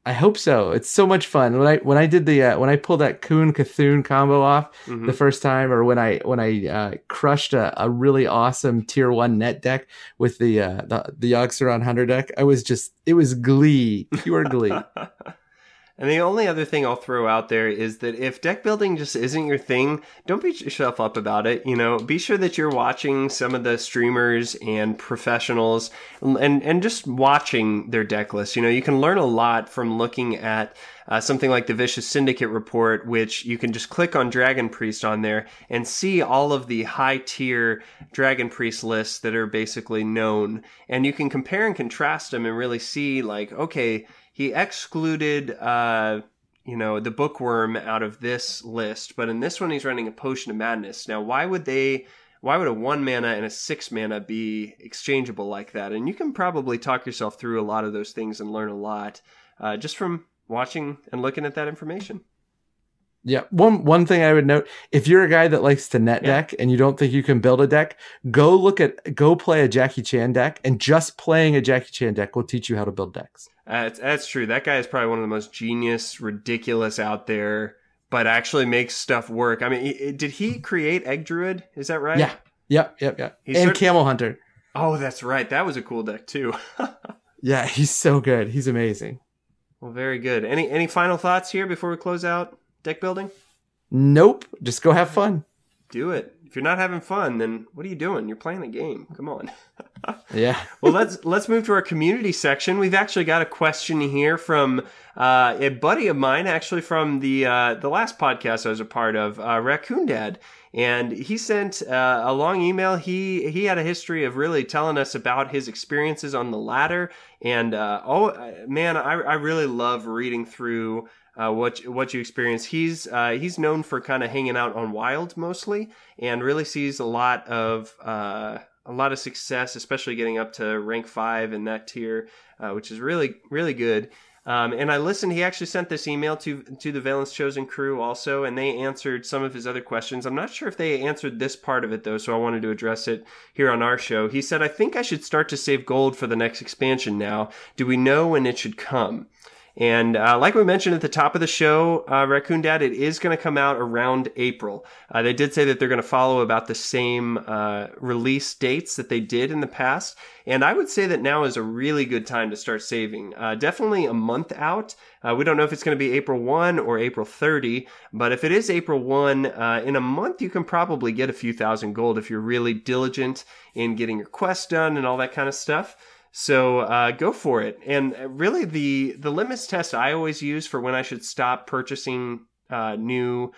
I hope so. It's so much fun. When I did the when I pulled that Kuhn Cthulhu combo off the first time, or when I crushed a really awesome tier 1 net deck with the Yogg-Saron Hunter deck, it was glee, pure glee. And the only other thing I'll throw out there is that if deck building just isn't your thing, don't beat yourself up about it. Be sure that you're watching some of the streamers and professionals and just watching their deck lists. You can learn a lot from looking at something like the Vicious Syndicate report, which you can just click on Dragon Priest on there and see all of the high tier Dragon Priest lists that are basically known. And you can compare and contrast them and really see like, okay, he excluded, the Bookworm out of this list, but in this one he's running a Potion of Madness. Now, why would a 1 mana and a 6 mana be exchangeable like that? And you can probably talk yourself through a lot of those things and learn a lot just from watching and looking at that information. Yeah. One thing I would note, if you're a guy that likes to net deck and you don't think you can build a deck, go play a Jackie Chan deck, and just playing a Jackie Chan deck will teach you how to build decks. That's true. That guy is probably one of the most genius, ridiculous out there, but actually makes stuff work. I mean, did he create Egg Druid? Is that right? Yeah. Yep. And Camel Hunter. Oh, that's right. That was a cool deck too. Yeah, he's so good. He's amazing. Well, very good. Any final thoughts here before we close out deck building? Nope. Just go have fun. Do it. If you're not having fun, then what are you doing? You're playing a game. Come on. Yeah. Well, let's move to our community section. We've actually got a question here from a buddy of mine, actually from the last podcast I was a part of, Raccoon Dad. And he sent a long email. He had a history of really telling us about his experiences on the ladder. And I really love reading through what you experience. He's known for kind of hanging out on Wild mostly, and really sees a lot of success, especially getting up to rank 5 in that tier, which is really, really good. And I listened. He actually sent this email to the Valence Chosen crew also, and they answered some of his other questions. I'm not sure if they answered this part of it though, so I wanted to address it here on our show. He said, "I think I should start to save gold for the next expansion now. Do we know when it should come?" And like we mentioned at the top of the show, Raccoon Dad, it is going to come out around April. They did say that they're going to follow about the same release dates that they did in the past. And I would say that now is a really good time to start saving. Definitely a month out. We don't know if it's going to be April 1 or April 30. But if it is April 1, in a month you can probably get a few thousand gold if you're really diligent in getting your quests done and all that kind of stuff. So go for it. And really the litmus test I always use for when I should stop purchasing new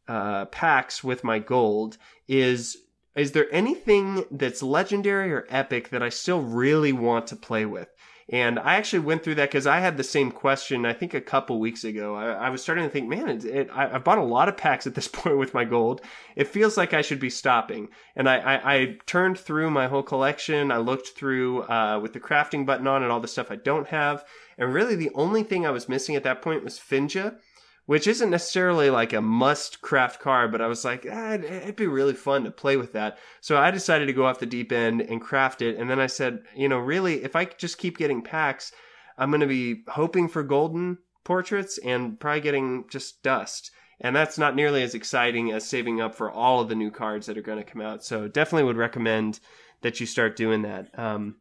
packs with my gold is there anything that's legendary or epic that I still really want to play with? And I actually went through that because I had the same question, I think a couple weeks ago. I was starting to think, man, I've bought a lot of packs at this point with my gold. It feels like I should be stopping. And I turned through my whole collection. I looked through with the crafting button on and all the stuff I don't have. And really the only thing I was missing at that point was Finja, which isn't necessarily like a must craft card, but I was like, it'd be really fun to play with that. So I decided to go off the deep end and craft it. And then I said, really, if I just keep getting packs, I'm going to be hoping for golden portraits and probably getting just dust. And that's not nearly as exciting as saving up for all of the new cards that are going to come out. So definitely would recommend that you start doing that.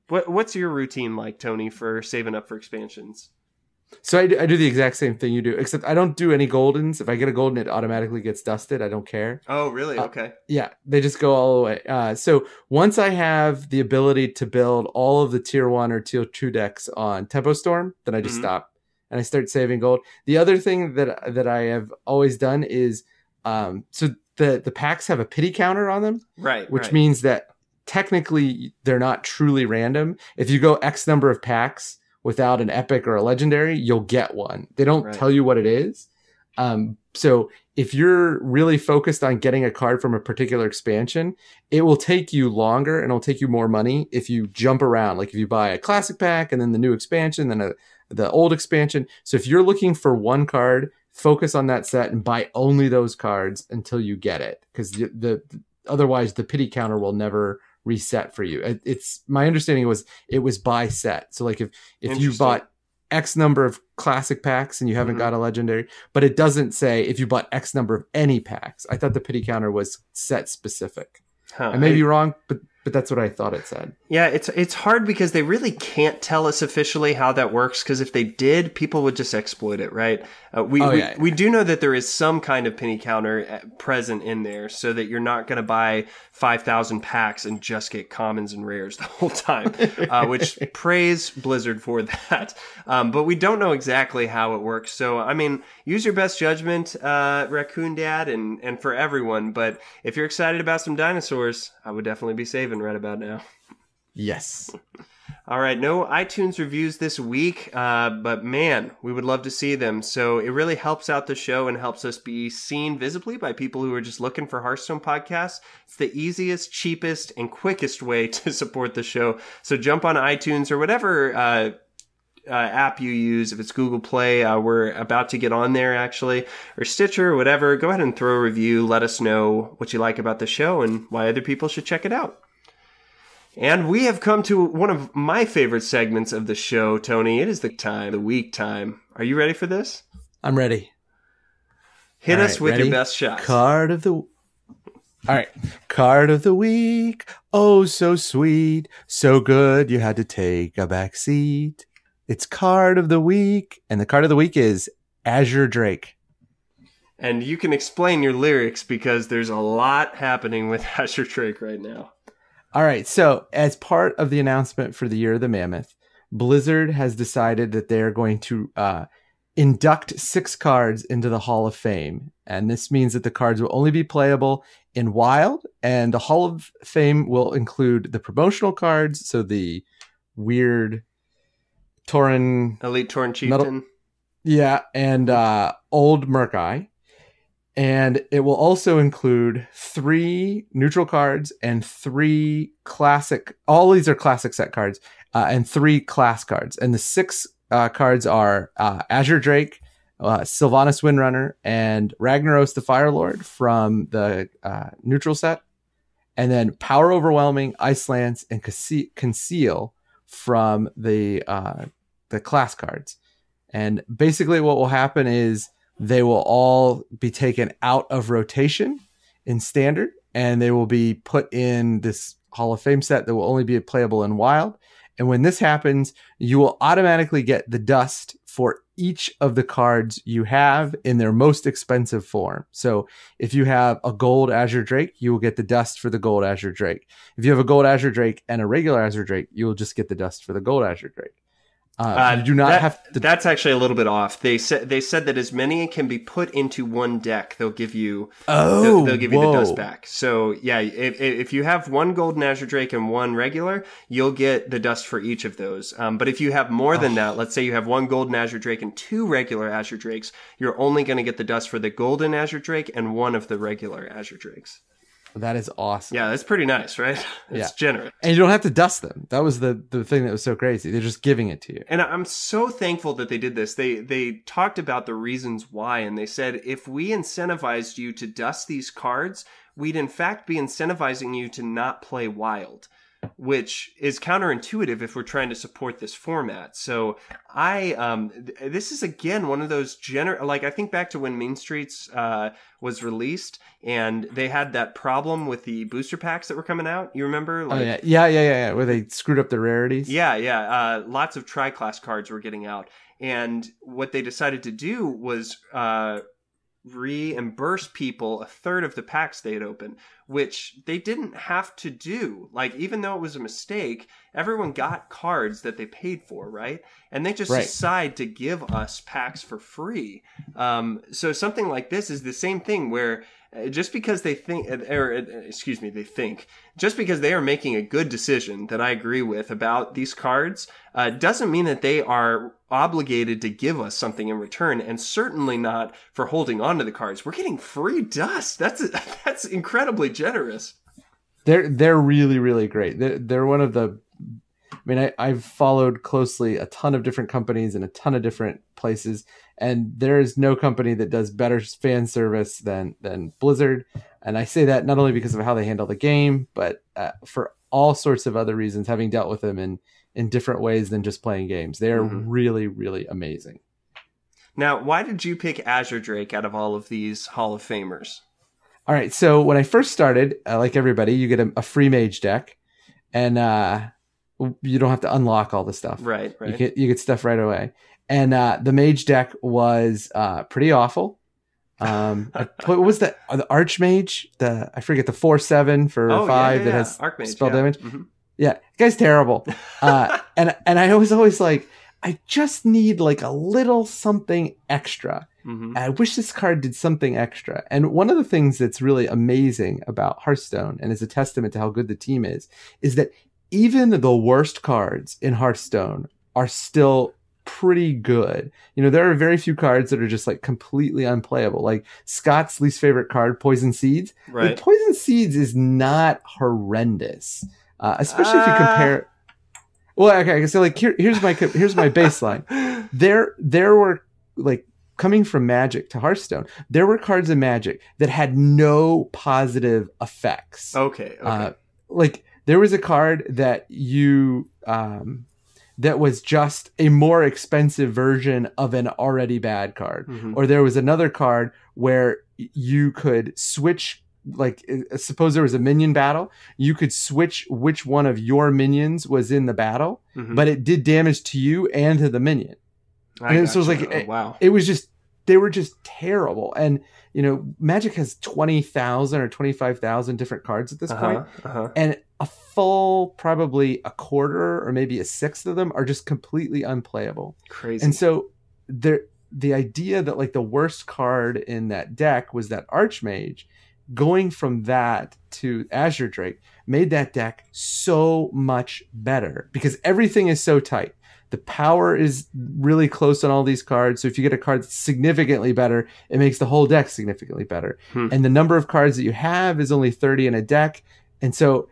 What's your routine like, Tony, for saving up for expansions? So I do the exact same thing you do, except I don't do any goldens. If I get a golden, it automatically gets dusted. I don't care. Oh, really? Okay. Yeah, they just go all the way. So once I have the ability to build all of the tier 1 or tier 2 decks on Tempo Storm, then I just stop and I start saving gold. The other thing that I have always done is, so the packs have a pity counter on them, right? Which means that technically they're not truly random. If you go X number of packs without an epic or a legendary, you'll get one. They don't tell you what it is. So if you're really focused on getting a card from a particular expansion, it will take you longer and it'll take you more money if you jump around. Like if you buy a classic pack and then the new expansion, then the old expansion. So if you're looking for one card, focus on that set and buy only those cards until you get it. Because otherwise the pity counter will never reset for you. It's my understanding was it was by set. So like if you bought X number of classic packs and you haven't got a legendary, but it doesn't say if you bought X number of any packs. I thought the pity counter was set specific. I may be wrong, but that's what I thought it said. Yeah, it's hard because they really can't tell us officially how that works, because if they did, people would just exploit it, right? We do know that there is some kind of penny counter present in there, so that you're not going to buy 5,000 packs and just get commons and rares the whole time, which praise Blizzard for that. But we don't know exactly how it works. So, I mean, use your best judgment, Raccoon Dad, and for everyone. But if you're excited about some dinosaurs, I would definitely be saving right about now. Yes. All right, no iTunes reviews this week, but man, we would love to see them. So it really helps out the show and helps us be seen visibly by people who are just looking for Hearthstone podcasts. It's the easiest, cheapest, and quickest way to support the show. So jump on iTunes or whatever app you use. If it's Google Play, we're about to get on there actually, or Stitcher or whatever. Go ahead and throw a review. Let us know what you like about the show and why other people should check it out. And we have come to one of my favorite segments of the show, Tony. It is the week time. Are you ready for this? I'm ready. Hit us with your best shots. Card of the week. Oh, so sweet, so good. You had to take a back seat. It's card of the week, and the card of the week is Azure Drake. And you can explain your lyrics because there's a lot happening with Azure Drake right now. All right, so as part of the announcement for the Year of the Mammoth, Blizzard has decided that they're going to induct 6 cards into the Hall of Fame. And this means that the cards will only be playable in Wild, and the Hall of Fame will include the promotional cards, so the weird Tauren... Elite Tauren Chieftain. And Old Murk-Eye. And it will also include 3 neutral cards and 3 classic. All these are classic set cards, and 3 class cards. And the 6 cards are Azure Drake, Sylvanas Windrunner, and Ragnaros the Firelord from the neutral set. And then Power Overwhelming, Ice Lance, and Conceal from the class cards. And basically what will happen is they will all be taken out of rotation in Standard, and they will be put in this Hall of Fame set that will only be playable in Wild. And when this happens, you will automatically get the dust for each of the cards you have in their most expensive form. So if you have a gold Azure Drake, you will get the dust for the gold Azure Drake. If you have a gold Azure Drake and a regular Azure Drake, you will just get the dust for the gold Azure Drake. You do not have to. That's actually a little bit off. They said that as many can be put into one deck, they'll give you. They'll give you the dust back. So yeah, if you have 1 golden Azure Drake and 1 regular, you'll get the dust for each of those. But if you have more than that, let's say you have 1 golden Azure Drake and 2 regular Azure Drakes, you're only going to get the dust for the golden Azure Drake and 1 of the regular Azure Drakes. That is awesome. Yeah, that's pretty nice, right? It's generous. And you don't have to dust them. That was the thing that was so crazy. They're just giving it to you. And I'm so thankful that they did this. They talked about the reasons why, and they said, if we incentivized you to dust these cards, we'd in fact be incentivizing you to not play Wild, which is counterintuitive if we're trying to support this format. So this is again one of those like I think back to when Mean Streets was released, and they had that problem with the booster packs that were coming out. You remember? Like, yeah, where they screwed up the rarities. Yeah. Lots of tri-class cards were getting out, and what they decided to do was reimburse people 1/3 of the packs they had opened, which they didn't have to do. Like, even though it was a mistake, everyone got cards that they paid for, right? And they just decide to give us packs for free. So something like this is the same thing where just because they think, just because they are making a good decision that I agree with about these cards, doesn't mean that they are obligated to give us something in return, and certainly not for holding on to the cards. We're getting free dust. That's incredibly generous. They're really, really great. They're one of the. I mean, I've followed closely a ton of different companies in a ton of different places, and there is no company that does better fan service than Blizzard. And I say that not only because of how they handle the game, but for all sorts of other reasons, having dealt with them in in different ways than just playing games. They are really, really amazing. Now, why did you pick Azure Drake out of all of these Hall of Famers? All right, so when I first started, like everybody, you get a free mage deck, and you don't have to unlock all the stuff. Right. You get stuff right away. And the mage deck was pretty awful. What was the Archmage? I forget, the 4/7 for 5 that has Archmage, spell damage. Mm-hmm. Yeah, guy's terrible. And I was always like, I just need like a little something extra. Mm-hmm. I wish this card did something extra. And one of the things that's really amazing about Hearthstone, and is a testament to how good the team is that even the worst cards in Hearthstone are still pretty good. You know, there are very few cards that are just like completely unplayable. Like Scott's least favorite card, Poison Seeds. Right. Like, Poison Seeds is not horrendous, especially if you compare. Well, okay, so like here's my baseline. There were, like, coming from Magic to Hearthstone, there were cards in Magic that had no positive effects. Okay. Like there was a card that that was just a more expensive version of an already bad card. Mm-hmm. Or there was another card where you could switch, like, suppose there was a minion battle, you could switch which one of your minions was in the battle, but it did damage to you and to the minion. And so it was like, wow. It was just, they were just terrible. And, you know, Magic has 20,000 or 25,000 different cards at this point. And a full, probably a quarter or maybe a sixth of them are just completely unplayable. Crazy. And so the idea that like the worst card in that deck was that Archmage, going from that to Azure Drake made that deck so much better because everything is so tight. The power is really close on all these cards. So if you get a card that's significantly better, it makes the whole deck significantly better. And the number of cards that you have is only 30 in a deck. And so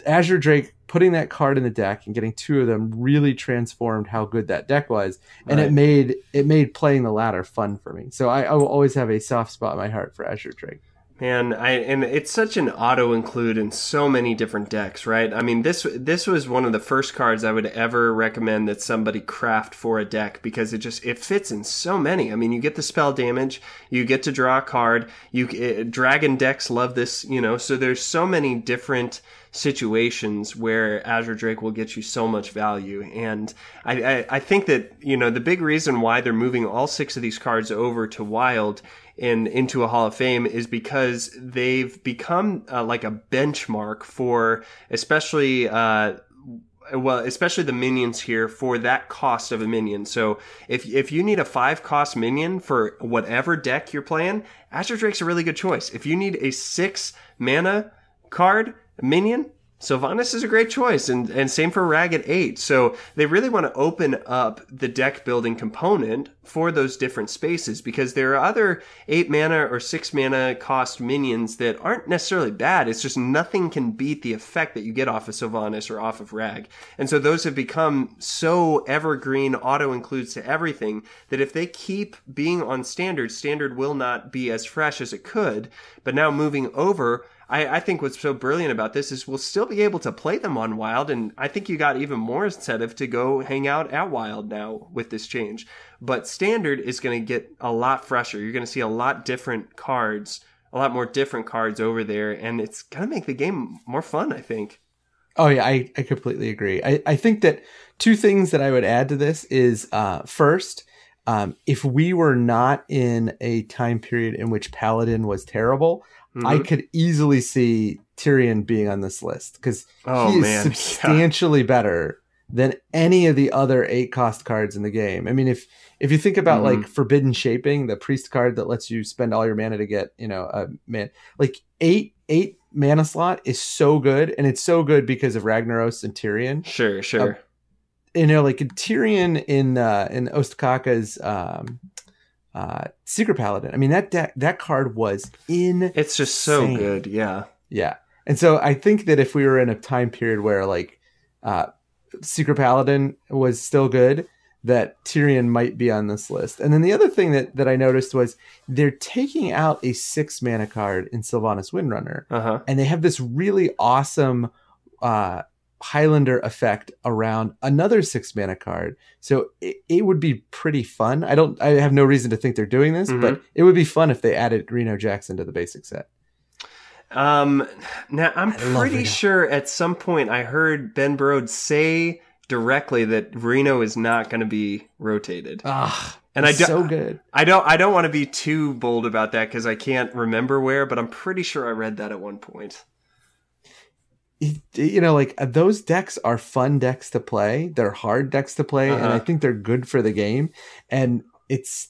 Azure Drake putting that card in the deck and getting 2 of them really transformed how good that deck was. And it made playing the ladder fun for me. So I will always have a soft spot in my heart for Azure Drake. Man, and it's such an auto include in so many different decks, right? I mean, this was one of the first cards I would ever recommend that somebody craft for a deck because it fits in so many. I mean, you get the spell damage, you get to draw a card. Dragon decks love this, you know. So there's so many different situations where Azure Drake will get you so much value. And I think that, you know, the big reason why they're moving all 6 of these cards over to Wild and into a Hall of Fame is because they've become like a benchmark for especially the minions here for that cost of a minion. So if you need a 5 cost minion for whatever deck you're playing, Azure Drake's a really good choice. If you need a 6 mana card minion, Sylvanas is a great choice, and same for Rag at 8. So they really want to open up the deck building component for those different spaces because there are other 8 mana or 6 mana cost minions that aren't necessarily bad. It's just nothing can beat the effect that you get off of Sylvanas or off of Rag. And so those have become so evergreen, auto-includes to everything, that if they keep being on Standard will not be as fresh as it could. But now moving over, I think what's so brilliant about this is we'll still be able to play them on Wild, and I think you got even more incentive to go hang out at Wild now with this change. But Standard is going to get a lot fresher. You're going to see a lot more different cards over there, and it's going to make the game more fun, I think. Oh, yeah, I completely agree. I think that 2 things that I would add to this is, first, if we were not in a time period in which Paladin was terrible, I could easily see Tyrion being on this list because he is substantially better than any of the other 8 cost cards in the game. I mean, if you think about like Forbidden Shaping, the priest card that lets you spend all your mana to get, you know, a man, like 8 mana slot is so good, and it's so good because of Ragnaros and Tyrion. Sure. You know, like Tyrion in Ostakaka's Secret Paladin. I mean, that card was insane. It's just so good. Yeah. And so I think that if we were in a time period where like Secret Paladin was still good, that Tyrion might be on this list. And then the other thing that I noticed was they're taking out a 6 mana card in Sylvanas Windrunner, and they have this really awesome Highlander effect around another 6-mana card. So it would be pretty fun. I have no reason to think they're doing this, but it would be fun if they added Reno Jackson to the basic set. Now I'm pretty sure at some point I heard Ben Brode say directly that Reno is not going to be rotated. And so good. I don't want to be too bold about that because I can't remember where, but I'm pretty sure I read that at one point. You know, like those decks are fun decks to play. They're hard decks to play, and I think they're good for the game. And it's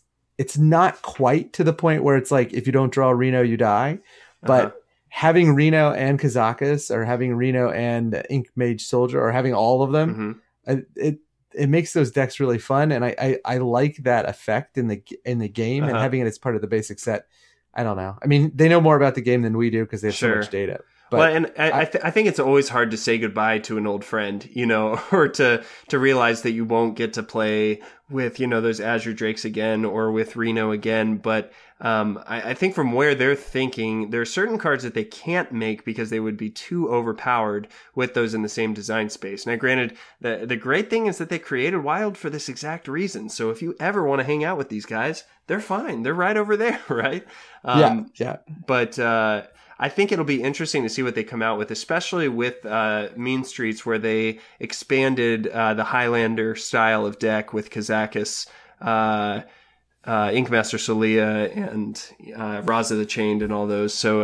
not quite to the point where it's like if you don't draw Reno, you die. But having Reno and Kazakus, or having Reno and Ink Mage Soldier, or having all of them, it makes those decks really fun. And I like that effect in the game, and having it as part of the basic set. I don't know. I mean, they know more about the game than we do because they have so much data. But well, and I think it's always hard to say goodbye to an old friend, you know, or to realize that you won't get to play with, you know, those Azure Drakes again or with Reno again. But I think from where they're thinking, there are certain cards that they can't make because they would be too overpowered with those in the same design space. Now, granted, the great thing is that they created Wild for this exact reason. So if you ever want to hang out with these guys, they're fine. They're right over there, right? Yeah. But I think it'll be interesting to see what they come out with, especially with Mean Streets, where they expanded the Highlander style of deck with Kazakus, Inkmaster Celia, and Raza the Chained, and all those. So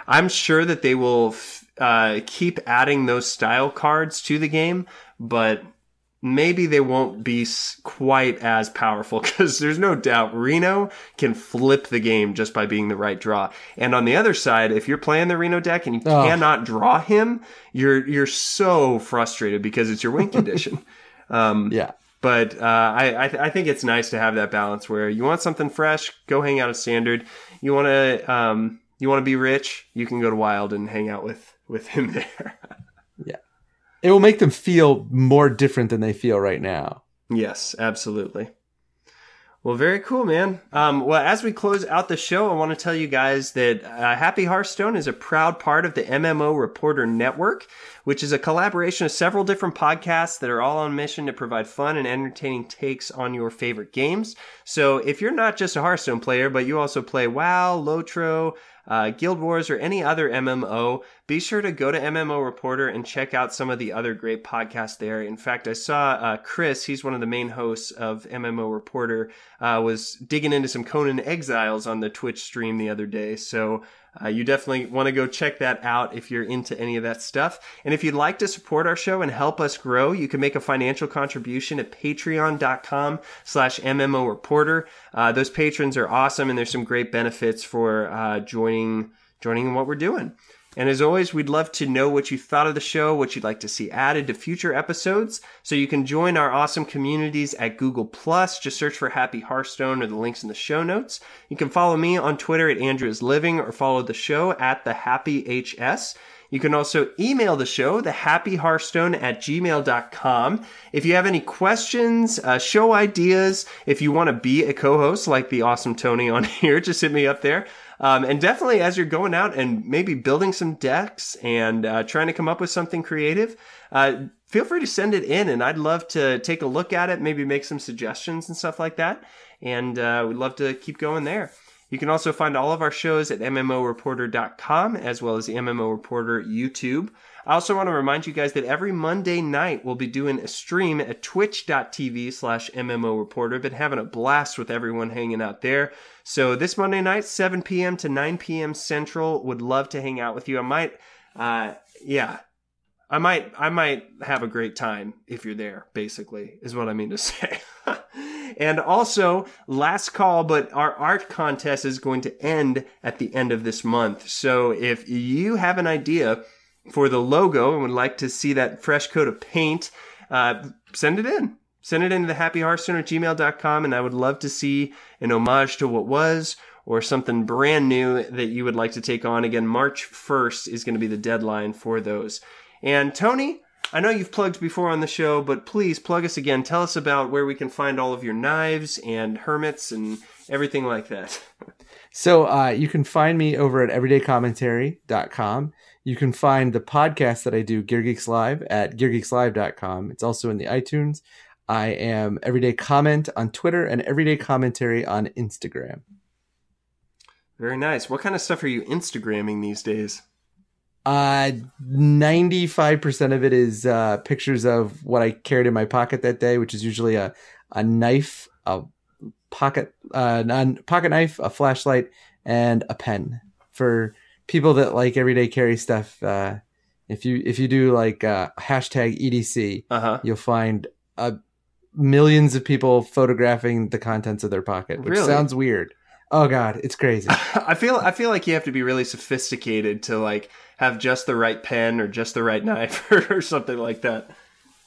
I'm sure that they will keep adding those style cards to the game, but maybe they won't be quite as powerful, because there's no doubt Reno can flip the game just by being the right draw. And on the other side, if you're playing the Reno deck and you cannot draw him, you're so frustrated because it's your win condition. But I think it's nice to have that balance where you want something fresh, go hang out at Standard. You want to be rich, you can go to Wild and hang out with him there. Yeah. It will make them feel more different than they feel right now. Yes, absolutely. Well, very cool, man. Well, as we close out the show, I want to tell you guys that Happy Hearthstone is a proud part of the MMO Reporter Network, which is a collaboration of several different podcasts that are all on mission to provide fun and entertaining takes on your favorite games. So if you're not just a Hearthstone player, but you also play WoW, Lotro, Guild Wars, or any other MMO, be sure to go to MMO Reporter and check out some of the other great podcasts there. In fact, I saw Chris, he's one of the main hosts of MMO Reporter, was digging into some Conan Exiles on the Twitch stream the other day. So you definitely want to go check that out if you're into any of that stuff. And if you'd like to support our show and help us grow, you can make a financial contribution at patreon.com/MMO Reporter. Those patrons are awesome, and there's some great benefits for joining in what we're doing. And as always, we'd love to know what you thought of the show, what you'd like to see added to future episodes. So you can join our awesome communities at Google+. Just search for Happy Hearthstone or the links in the show notes. You can follow me on Twitter at AndrewIsLiving, or follow the show at TheHappyHS. You can also email the show, thehappyhearthstone@gmail.com. If you have any questions, show ideas, if you want to be a co-host like the awesome Tony on here, just hit me up there. And definitely, as you're going out and maybe building some decks and trying to come up with something creative, feel free to send it in, and I'd love to take a look at it, maybe make some suggestions and stuff like that. And we'd love to keep going there. You can also find all of our shows at MMOReporter.com, as well as the MMO Reporter YouTube. I also want to remind you guys that every Monday night we'll be doing a stream at twitch.tv/MMO Reporter. Been having a blast with everyone hanging out there. So this Monday night, 7 p.m. to 9 p.m. Central, would love to hang out with you. I might have a great time if you're there, basically, is what I mean to say. And also, last call, but our art contest is going to end at the end of this month. So if you have an idea for the logo and would like to see that fresh coat of paint, send it in. Send it into the happyhearthstone@gmail.com, and I would love to see an homage to what was, or something brand new that you would like to take on. Again, March 1st is going to be the deadline for those. And Tony, I know you've plugged before on the show, but please plug us again. Tell us about where we can find all of your knives and hermits and everything like that. So you can find me over at everydaycommentary.com. You can find the podcast that I do, Gear Geeks Live, at geargeekslive.com. It's also in the iTunes. I am Everyday Comment on Twitter and Everyday Commentary on Instagram. Very nice. What kind of stuff are you Instagramming these days? 95% of it is pictures of what I carried in my pocket that day, which is usually a knife, a pocket knife, a flashlight, and a pen. For people that like everyday carry stuff, if you do like hashtag EDC, you'll find millions of people photographing the contents of their pocket, which sounds weird. Oh God, it's crazy. I feel like you have to be really sophisticated to like have just the right pen or just the right knife or something like that.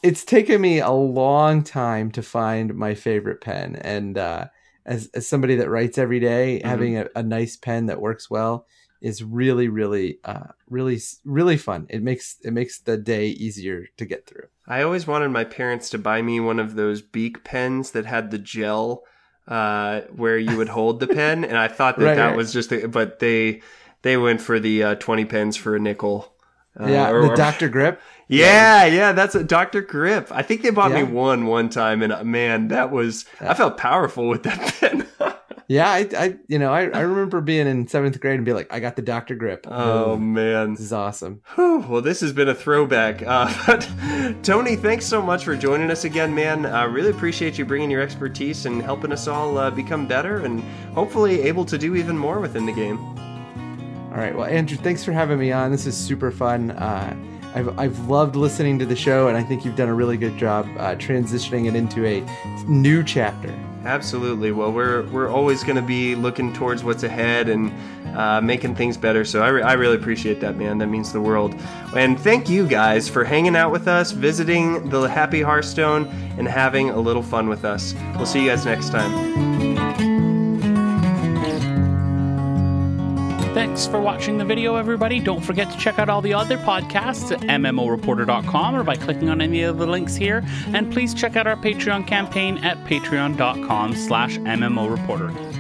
It's taken me a long time to find my favorite pen, and as somebody that writes every day, having a nice pen that works well is really fun. It makes the day easier to get through. I always wanted my parents to buy me one of those Bic pens that had the gel where you would hold the pen, and I thought that was just but they went for the 20 pens for a nickel. The Dr. Grip. Yeah, that's a Dr. Grip. I think they bought me one time, and man, I felt powerful with that pen. Yeah, I remember being in 7th grade and be like, I got the Dr. Grip. Oh, man. This is awesome. Whew, well, this has been a throwback. But Tony, thanks so much for joining us again, man. I really appreciate you bringing your expertise and helping us all become better and hopefully able to do even more within the game. All right. Well, Andrew, thanks for having me on. This is super fun. I've loved listening to the show, and I think you've done a really good job transitioning it into a new chapter. Absolutely. Well, we're always going to be looking towards what's ahead and making things better. So I really appreciate that, man. That means the world. And thank you guys for hanging out with us, visiting the Happy Hearthstone, and having a little fun with us. We'll see you guys next time. Thanks for watching the video, everybody. Don't forget to check out all the other podcasts at MMOReporter.com or by clicking on any of the links here. And please check out our Patreon campaign at patreon.com/MMOReporter.